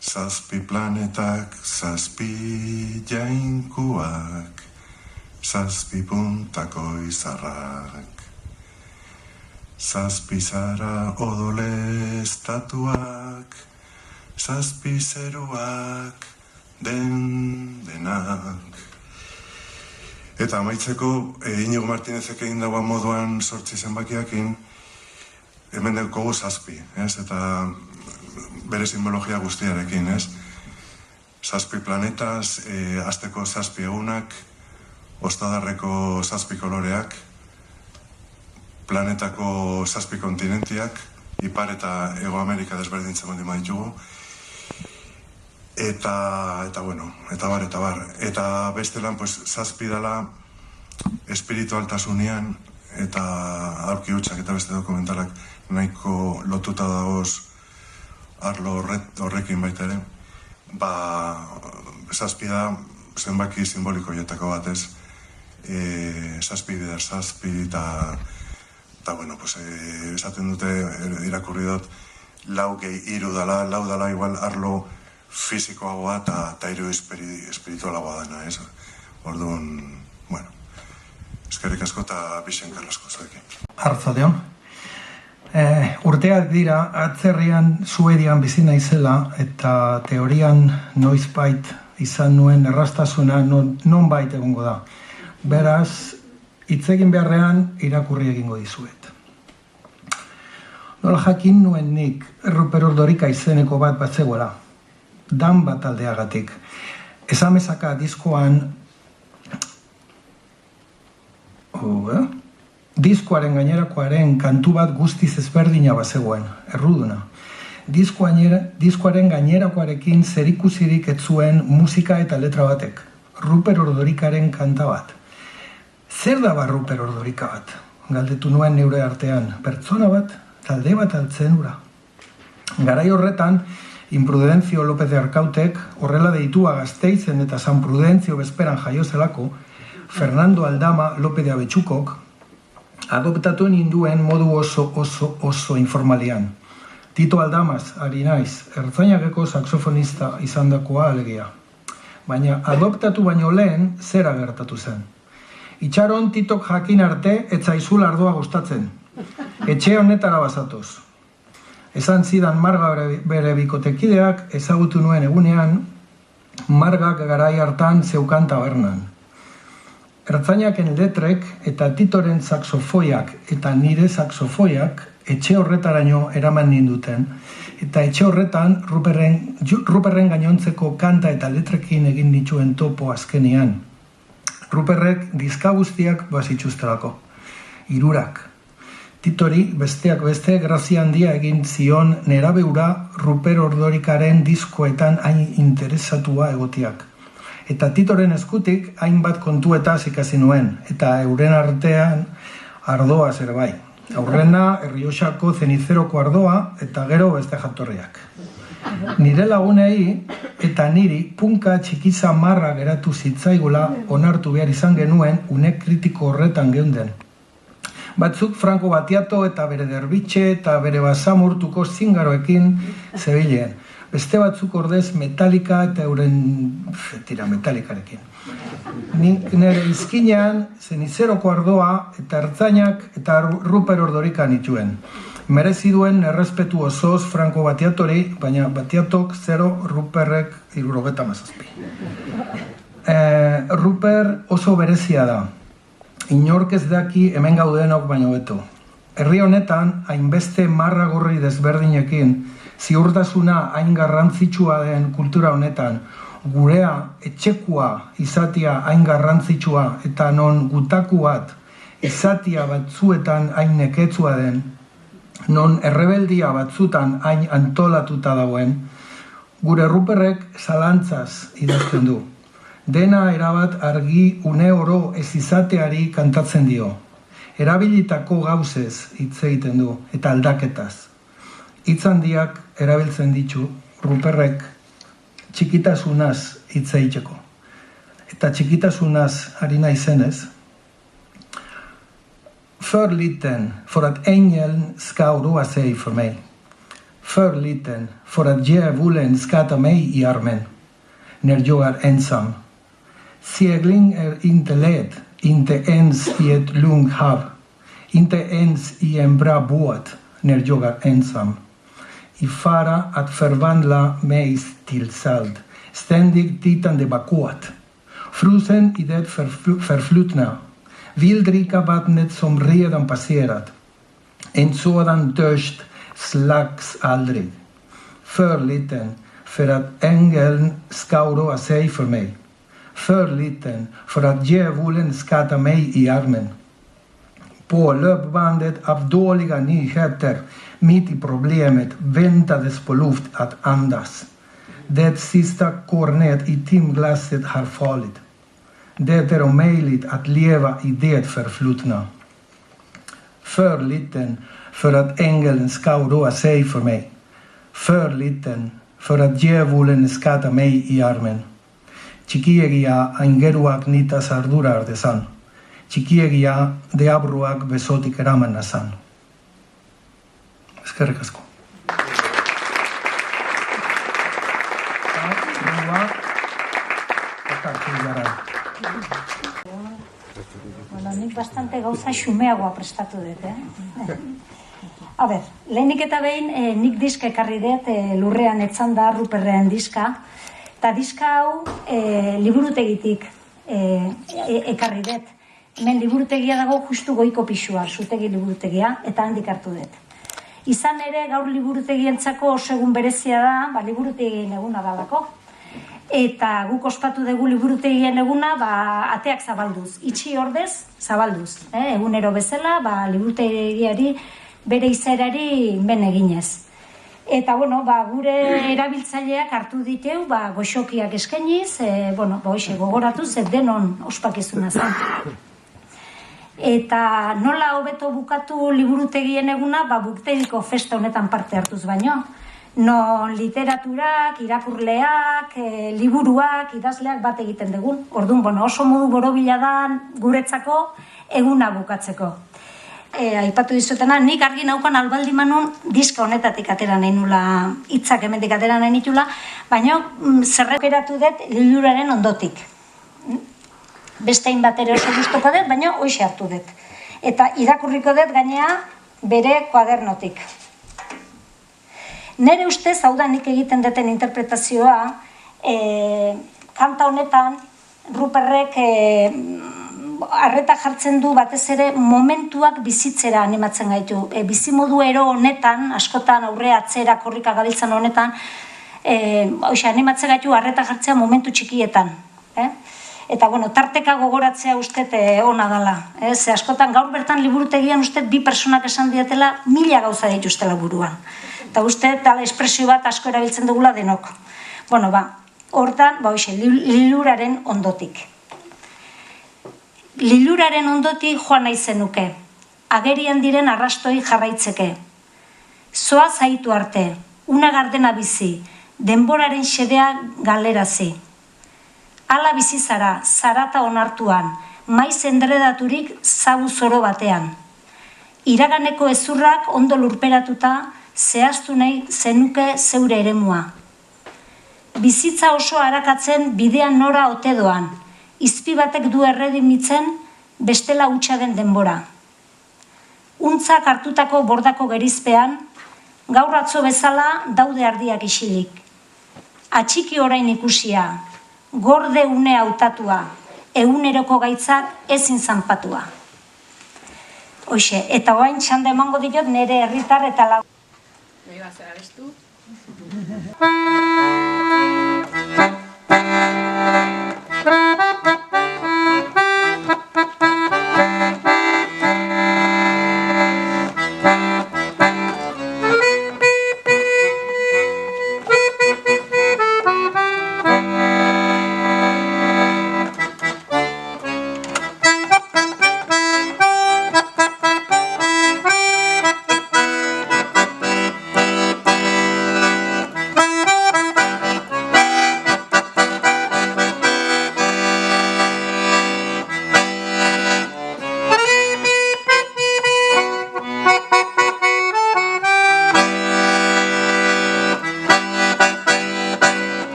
Zazpi planetak, zazpi jainkuak, zazpi puntako izarrak, zazpi zara odole estatuak, zazpi zeruak denak. Eta amaitzeko, Inigo Martinezek egin dagoan moduan 8 zenbakiakin, hemen daukagu zazpi, ez? Eta bere simbologia guztiarekin, ez? Zazpi planetaz, asteko zazpi egunak, ostadarreko zazpi koloreak, planetako zazpi kontinentiak, Ipar eta Hego Amerika desberdintzen baldin baditugu, eta bueno, eta bar. Eta bestelan, pues, zazpi dela espiritualtasunean, eta aurki hutsak eta beste dokumentalak nahiko lotuta dagoz arlo horrekin baita ere, zazpi da zenbaki simboliko joetako bat, ez? Zazpi bider zazpi, eta bueno, pues, esaten dute, irakurri dut, 4+3 dala, 4 dala igual arlo fizikoagoa eta hiru espiritualagoa dena, ez? Orduan, bueno, eskerrik asko eta Bixen Karlasko zuekin. Arratsaldeon. Urteak dira, atzerrian Suedian bizi naizela, eta teorian noizbait izan nuen erraztasuna nonbait egongo da. Beraz, hitz egin beharrean irakurri egingo dizuet. Nola jakin nuen nik Ruper Ordorika izeneko bat batzegoela, dan bat aldeagatik. Esamezaka diskoan diskoaren gainerakoaren kantu bat guztiz ezberdina bazegoen, erruduna. Diskoaren gainerakoarekin zerikusirik ez zuen musika eta letra batek. Ruper Ordorikaren kanta bat. Zer da Ruper Ordorika bat? Galdetu nuen neure artean. Pertsona bat, talde bat altzen ura. Garai horretan, Imprudentzio López de Arcautek, horrela deitua Gasteizen eta San Prudentzio bezperan jaiozelako, Fernando Aldama López de Abetxukok, adoptatu ninduen modu oso informalian. Tito Aldamaz, ari naiz, ertzainageko saxofonista izandakoa alegia. Baina adoptatu baino lehen zera gertatu zen. Itxaron Titok jakin arte etzaizula ardoa gustatzen. Etxe honetara bazatoz. Esan zidan Marga bere bikotekideak ezagutu nuen egunean, Margak garai hartan zeukan tabernan. Ertzainaken letrek eta Titoren saxofoiak eta nire saxofoiak etxe horretaraino eraman ninduten, eta etxe horretan Ruperren gainontzeko kanta eta letrekin egin dituen topo azkenean. Ruperrek dizka guztiak bazituztelako. 3. Titori besteak beste grazia handia egin zion nerabeura Ruper Ordorikaren diskoetan hain interesatua egotiak. Eta Titoren eskutik hainbat kontuetaz ikasi nuen, eta euren artean ardoa zer bai. Aurrena Errioxako Zenizeroko ardoa eta gero beste jatorriak. Nire lagunei eta niri punka txikiza marra geratu zitzaigula onartu behar izan genuen une kritiko horretan geunden. Batzuk Franco Battiato eta bere derbitxe eta bere basamurtuko zingaroekin zebilen. Beste batzuk ordez Metallica eta euren Metallicarekin. Nik nire izkinean Zenizeroko ardoa eta ertzainak eta Ruper Ordorika nituen. Merezi duen errespetu osoz Franco Battiatori, baina Battiatok 0, Ruperrek 77. Ruper oso berezia da. Inork ez daki hemen gaudenok baino beto. Herri honetan, hainbeste marra gorri desberdinekin, ziurtasuna hain garrantzitsua den kultura honetan, gurea etxekua izatia hain garrantzitsua eta non gutaku bat izatia batzuetan hain neketsua den, non errebeldia batzutan hain antolatuta dagoen, gure Ruperrek zalantzaz idazten du. Dena erabat argi une oro ez izateari kantatzen dio. Erabilitako gauzez hitz egiten du eta aldaketaz. Hitz handiak erabiltzen ditu Ruperrek txikitasunaz hitz egiteko. Eta txikitasunaz ari naizenez, Förliten för att ängeln ska oroa sig för mig. Förliten för att djävulen ska ta mig i armen när jag är ensam. Segling är inte lätt, inte ens i ett lugnt hav. Inte ens i en bra båt när jag är ensam. I fara att förvandla mig till salt, ständigt tittande bakåt. Frusen i det förflutna. Vill dricka vattnet som redan passerat. En sådan törst slags aldrig. För liten för att ängeln ska oroa sig för mig. För liten för att djävulen ska ta mig i armen. På löpbandet av dåliga nyheter mitt i problemet väntades på luft att andas. Det sista kornet i timglaset har fallit. Det är omöjligt att leva i det förflutna. För liten för att ängeln ska oroa sig för mig. För liten för att djävulen ska ta mig i armen. Txikiegia aingeruak nitaz ardura ardezan. Txikiegia deabruak besotik eraman nazan. Eskerrik asko. Nik bastante gauza xumeagoa prestatu dut, A ber, lehenik eta behin nik diska ekarri dut lurrean etzan da Ruperren diska, eta diska hau liburutegitik ekarri dut. Hemen liburutegia dago justu goiko pisua, zutegi liburutegia, eta handik hartu dut. Izan ere, gaur liburutegientzako oso egun berezia da, liburutegien eguna dalako. Eta guk ospatu dugu liburutegien eguna, ateak zabalduz. Itxi ordez, zabalduz. Egunero bezala, liburutegiari bere izaerari ben eginez. Eta, gure erabiltzaileak hartu diteu, goxokiak eskainiz, gogoratuz, denon ospakizuna zen. Eta nola hobeto bukatu liburutegien eguna, buktegiko festa honetan parte hartuz baino. Non literaturak, irakurleak, liburuak, idazleak bat egiten dugun. Orduan, oso modu borobila da guretzako eguna bukatzeko. Aipatu dizutena, nik argi naukan albaldi manun diska honetatik atera nahi nula, hitzak hemendik atera nahi nitula, baina zerrekeratu dut liburaren ondotik. Bestein bat ere oso guztoko dut, baina hoxe hartu dut. Eta irakurriko dut gainea bere kuadernotik. Nere ustez, hau da nik egiten duten interpretazioa, kanta honetan Ruperrek arreta jartzen du batez ere momentuak bizitzera animatzen gaitu. Bizimodu ero honetan, askotan aurre atzera korrika gabiltzan honetan, animatzen gaitu arreta jartzea momentu txikietan. Eta, tarteka gogoratzea uste ona dela. Ze askotan gaur bertan liburutegian uste bi personak esan diatela 1000 gauza dituztela buruan. Eta uste, tala espresio bat asko erabiltzen dugula denok. Hortan, liluraren ondotik. Liluraren ondotik joan nahi zenuke. Agerian diren arrastoi jarraitzeke. Zoa zaitu arte, una gardena bizi, denboraren xedea galerazi. Ala bizi zara, zarata onartuan, maiz endredaturik zabu zoro batean. Iraganeko ezurrak ondo lurperatuta, zehaztu nahi zenuke zeure eremua. Bizitza oso arakatzen bidean nora ote doan, izpi batek du erredimitzen bestela hutsa den denbora. Untzak hartutako bordako gerizpean, gaur atzo bezala daude ardiak isilik. Atxiki orain ikusia, gorde une hautatua, eguneroko gaitzak ezin zanpatua. Hoxe, eta oain txanda emango diot nire herritar eta lau. Nahi bat zera bestu?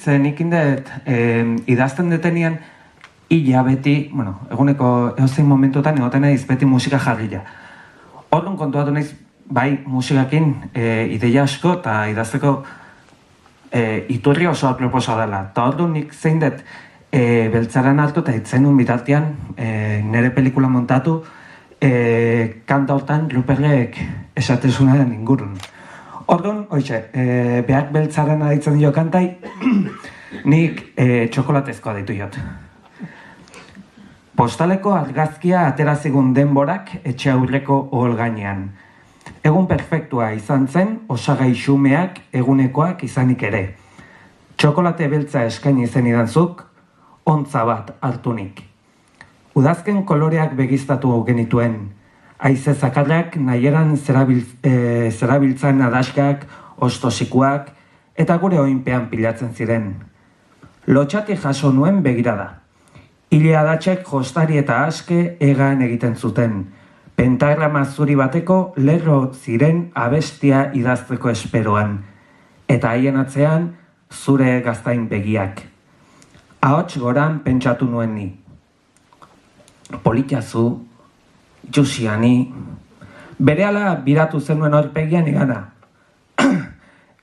Nik indet, idazten detenian, illa beti, eguneko eozein momentuetan egoten naiz beti musika jarrila. Orduan kontuatu naiz, bai musikakin ideia asko eta idazteko iturri oso aproposa dela. Eta orduan nik zein dut beltzaran hartu eta itzen nun bitartean nire pelikula montatu kanta hortan Ruperrek esatezunaren ingurun. Orduan, behar beltzaren aditzen dio kantai, nik txokolatezkoa ditu jot. Postaleko argazkia aterazigun denborak etxe aurreko ohol gainean. Egun perfektua izan zen, osagai xumeak egunekoak izanik ere. Txokolate beltza eskaini zen idanzuk, ontza bat hartunik. Udazken koloreak begiztatu genituen, haize zakarrak nahieran zerabiltzan adaskak, ostosikuak, eta gure oinpean pilatzen ziren. Lotxati jaso nuen begirada. Ile adatxek jostari eta aske egan egiten zuten. Pentagrama zuri bateko lerro ziren abestia idazteko esperoan. Eta haien atzean zure gaztain begiak. Ahots goran pentsatu nuen ni. Politazu, Jusiani, berehala biratu zenuen aurpegian igana.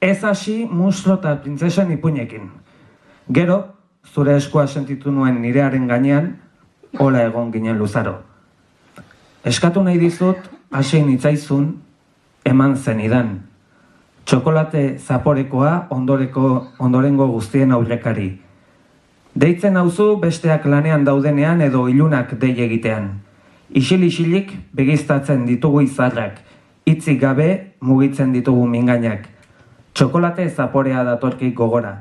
Ez hasi muslo eta printzesen ipuinekin. Gero, zure eskua sentitu nuen nirearen gainean, hola egon ginen luzaro. Eskatu nahi dizut, hasi nitzaizun, eman zen idan. Txokolate zaporekoa ondorengo guztien aurrekari. Deitzen hauzu besteak lanean daudenean edo ilunak dei egitean. Isil-isilik begiztatzen ditugu izarrak, hitzik gabe mugitzen ditugu mingainak. Txokolate zaporea datorkik gogora.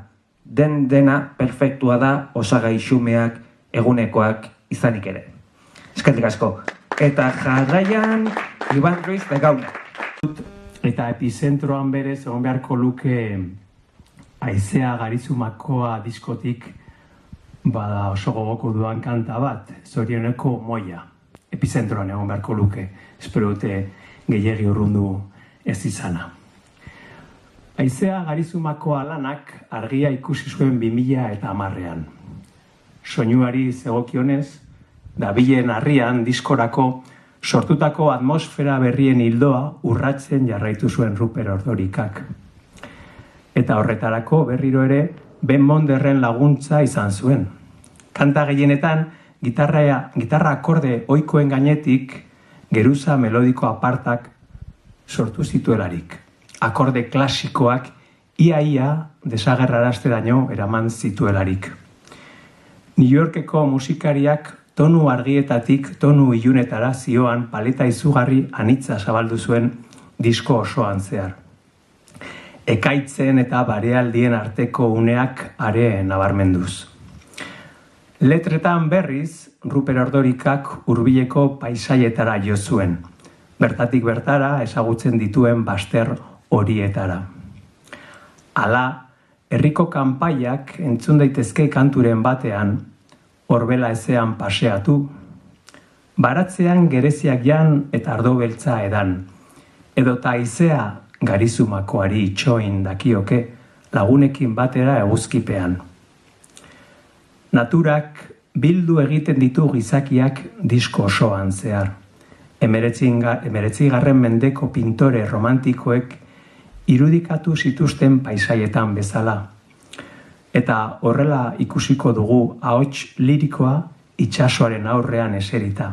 Dena perfektua da osagai xumeak egunekoak izanik ere. Eskerrik asko. Eta jarraian, Iban Ruiz de Gauna. Eta epizentroan berez egon beharko luke Haizea Garizumakoa diskotik bada oso gogoko duan kanta bat, Zorioneko Moia. Epizentroan egon beharko luke, espero dute gehiegi urrundu ez izana. Haizea Garizumakoa lanak argia ikusi zuen 2010an. Soinuari zegokionez, dabilen harrian diskorako sortutako atmosfera berrien hildoa urratzen jarraitu zuen Ruper Ordorikak. Eta horretarako berriro ere Ben Monderren laguntza izan zuen. Kanta gehienetan gitarra akorde ohikoen gainetik geruza melodiko apartak sortu zituelarik. Akorde klasikoak ia desagerrarazteraino eraman zituelarik. New Yorkeko musikariak tonu argietatik tonu ilunetara zioan paleta izugarri anitza zabaldu zuen disko osoan zehar. Ekaitzen eta barealdien arteko uneak are nabarmenduz. Letretan berriz, Ruper Ordorikak hurbileko paisaietara jo zuen, bertatik bertara ezagutzen dituen baster horietara. Hala, herriko kanpaiak entzun daitezke kanturen batean, Orbela ezean paseatu, baratzean gereziak jan eta ardo beltza edan, edota haizea Garizumakoari itxoin dakioke lagunekin batera eguzkipean. Naturak bildu egiten ditu gizakiak disko osoan zehar. 19. mendeko pintore romantikoek irudikatu zituzten paisaietan bezala. Eta horrela ikusiko dugu ahots lirikoa itsasoaren aurrean eserita.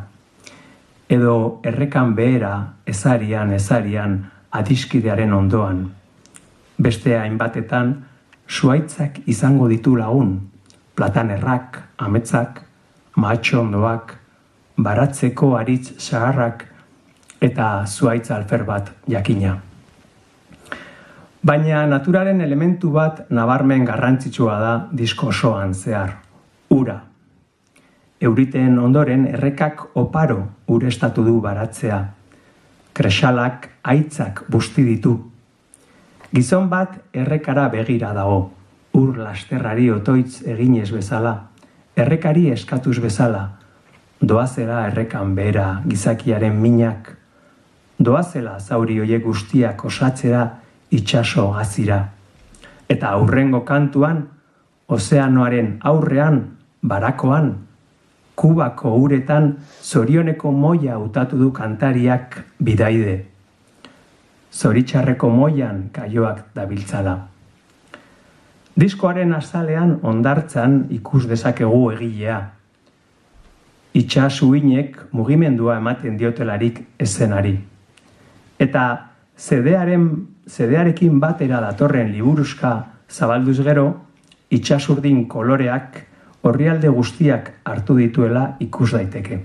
Edo errekan behera ezarian adiskidearen ondoan. Beste hainbatetan zuhaitzak izango ditu lagun, platanerrak, ametzak, mahatxondoak, baratzeko aritz zaharrak eta zuhaitz alfer bat jakina. Baina naturaren elementu bat nabarmen garrantzitsua da disko osoan zehar, ura. Euriten ondoren errekak oparo urestatu du baratzea. Kresalak haitzak busti ditu. Gizon bat errekara begira dago, ur lasterrari otoitz eginez bezala, errekari eskatuz bezala, doazela errekan behera gizakiaren minak, doazela zauri hoiek guztiak osatzera itsaso gazira. Eta aurrengo kantuan, ozeanoaren aurrean, barakoan, Kubako uretan zorioneko moia hautatu du kantariak bidaide. Zoritxarreko moian kaioak dabiltzala. Diskoaren azalean hondartzan ikus dezakegu egilea. Itxas uinek mugimendua ematen diotelarik eszenari. Eta zedearekin batera datorren liburuska zabalduz gero, itxasurdin koloreak orrialde guztiak hartu dituela ikus daiteke.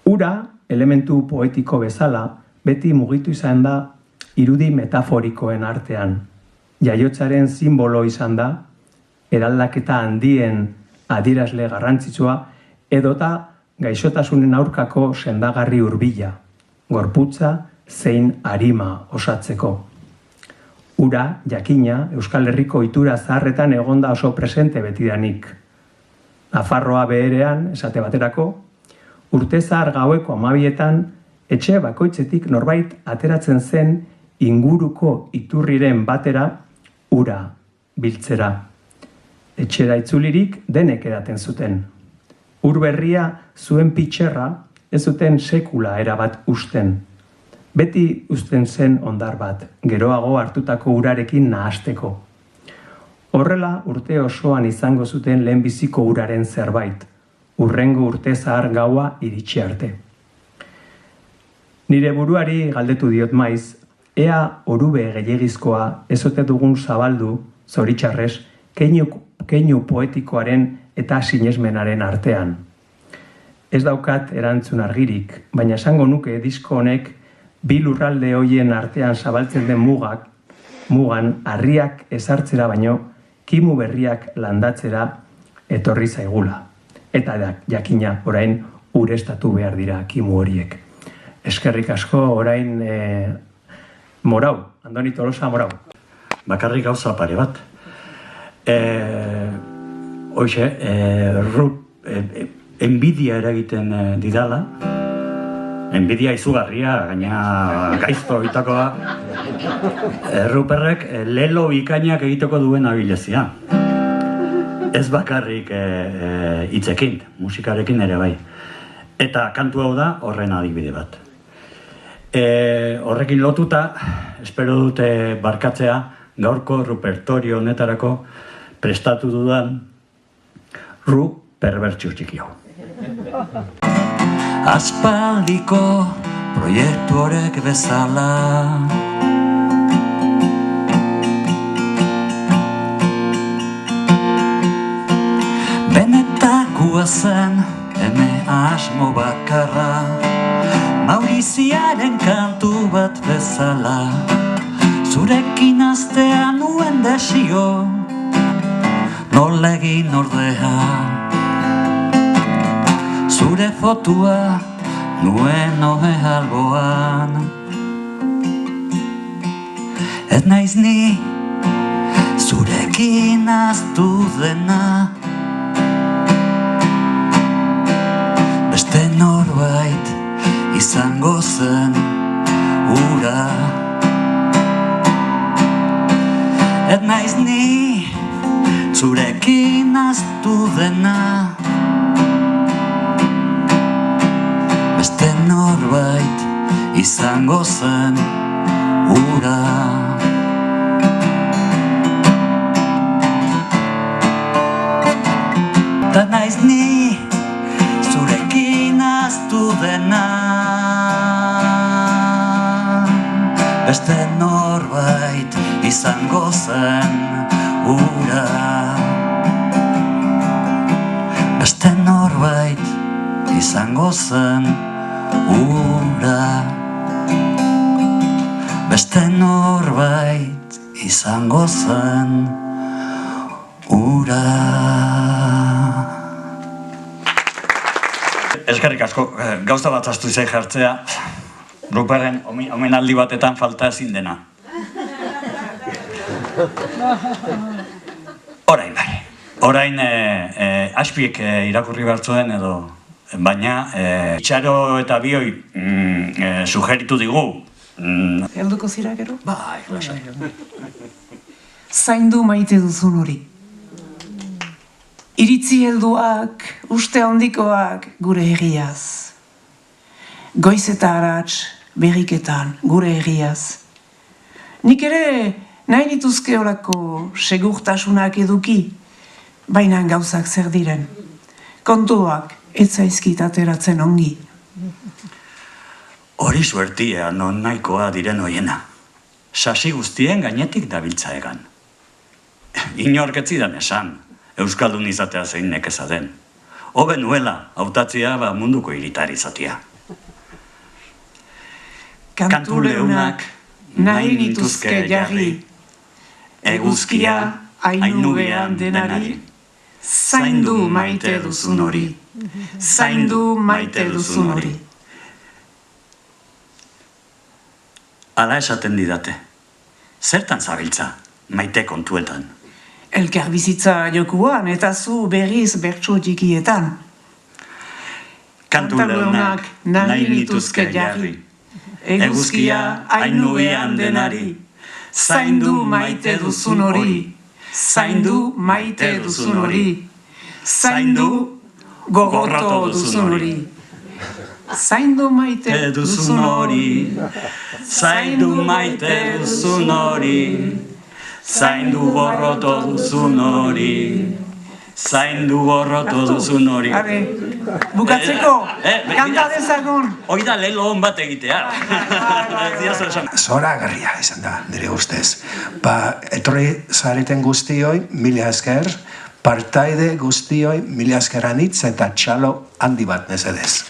Ura, elementu poetiko bezala, beti mugitu izan da irudi metaforikoen artean. Jaiotzaren simbolo izan da, eraldaketa handien adierazle garrantzitsua, edota gaixotasunen aurkako sendagarri hurbila, gorputza zein arima osatzeko. Ura, jakina, Euskal Herriko ohitura zaharretan egonda oso presente betidanik. Nafarroa beherean, esate baterako, urte zahar gaueko 12etan, etxe bakoitzetik norbait ateratzen zen inguruko iturriren batera ura biltzera. Etxera itzulirik denek edaten zuten. Ur berria zuen pitxerra ez zuten sekula erabat usten. Beti uzten zen ondar bat, geroago hartutako urarekin nahasteko. Horrela urte osoan izango zuten lehenbiziko uraren zerbait, hurrengo urte zahar gaua iritsi arte. Nire buruari galdetu diot maiz, ea orube gehiegizkoa ez ote dugun zabaldu, zoritxarrez, keinu poetikoaren eta sinesmenaren artean. Ez daukat erantzun argirik, baina esango nuke disko honek bi lurralde hoien artean zabaltzen den mugan harriak ezartzera baino, kimu berriak landatzera etorri zaigula. Eta jakina, orain urestatu behar dira kimu horiek. Eskerrik asko, orain Morau, Andoni Tolosa Morau. Bakarrik gauza pare bat. Hoxe, enbidia eragiten didala. Enbidia izugarria, gaina gaizto egitakoa. Ruperrek lelo bikainak egiteko duen abilezia. Ez bakarrik hitzekin, musikarekin ere bai. Eta kantu hau da horren adibide bat. Horrekin lotuta, espero dute barkatzea, gaurko repertorio honetarako prestatu dudan Ru perbertsio txiki hau. Aspaldiko proiektu horrek bezala benetakoa zen eme asmo bakarra Mauriziaren kantu bat bezala zurekin astea nuen desio nola egin ordea zure fotua nuen ohe alboan ez naiz ni zurekin aztu dena beste norbait izango zen ura ez naiz ni zurekin aztu dena beste norbait izango zen ura eta naiz ni zurekin aztu dena beste norbait izango zen ura beste norbait izango zen ura beste norbait izango zen ura. Eskerrik asko, gauza bat astu izai jartzea, Ruperren omenaldi batetan falta ezin dena. Orain aspiek irakurri bertzuen edo, baina Itxaro eta Bioi sugeritu digu. Helduko zira gero? Bai, lasai. Zaindu maite duzun hori. Iritzi helduak, uste handikoak gure herriaz. Goiz eta arats berriketan gure herriaz. Nik ere nahi nituzke horako segurtasunak eduki, baina gauzak zer diren. Kontuak ez zaizkit ateratzen ongi. Hori suertia non nahikoa diren hoiena. Sasi guztien gainetik dabiltza egan. Inork ez zidan esan, euskaldun izatea zein nekeza den. Hobe nuela, hautatzea munduko iritari izatea. Kantu leunak nahi nituzke jarri, eguzkia ainugean denari. Zaindu maite duzun hori, zaindu maite duzun hori. Hala esaten didate, zertan zabiltza, maite kontuetan. Elkar bizitza jokuan eta zu berriz bertso txikietan. Kantu leunak nahi nituzke jarri, eguzkia ainugean denari. Zaindu maite duzun hori, zaindu maite duzun hori. Zaindu Gogorto duzun hori. Zaindu maite duzun hori. Zaindu maite duzun hori. Zaindu gorroto duzun hori. Zaindu gorroto duzun hori. Bukatzeko, kanta dezagun. Hoi da lelo hon bat egitea. Zora agarria izan da, nire ustez. Etorri zareten guztioi, mila esker, partaide guztioi, mila esker anitz eta txalo handi bat mesedez.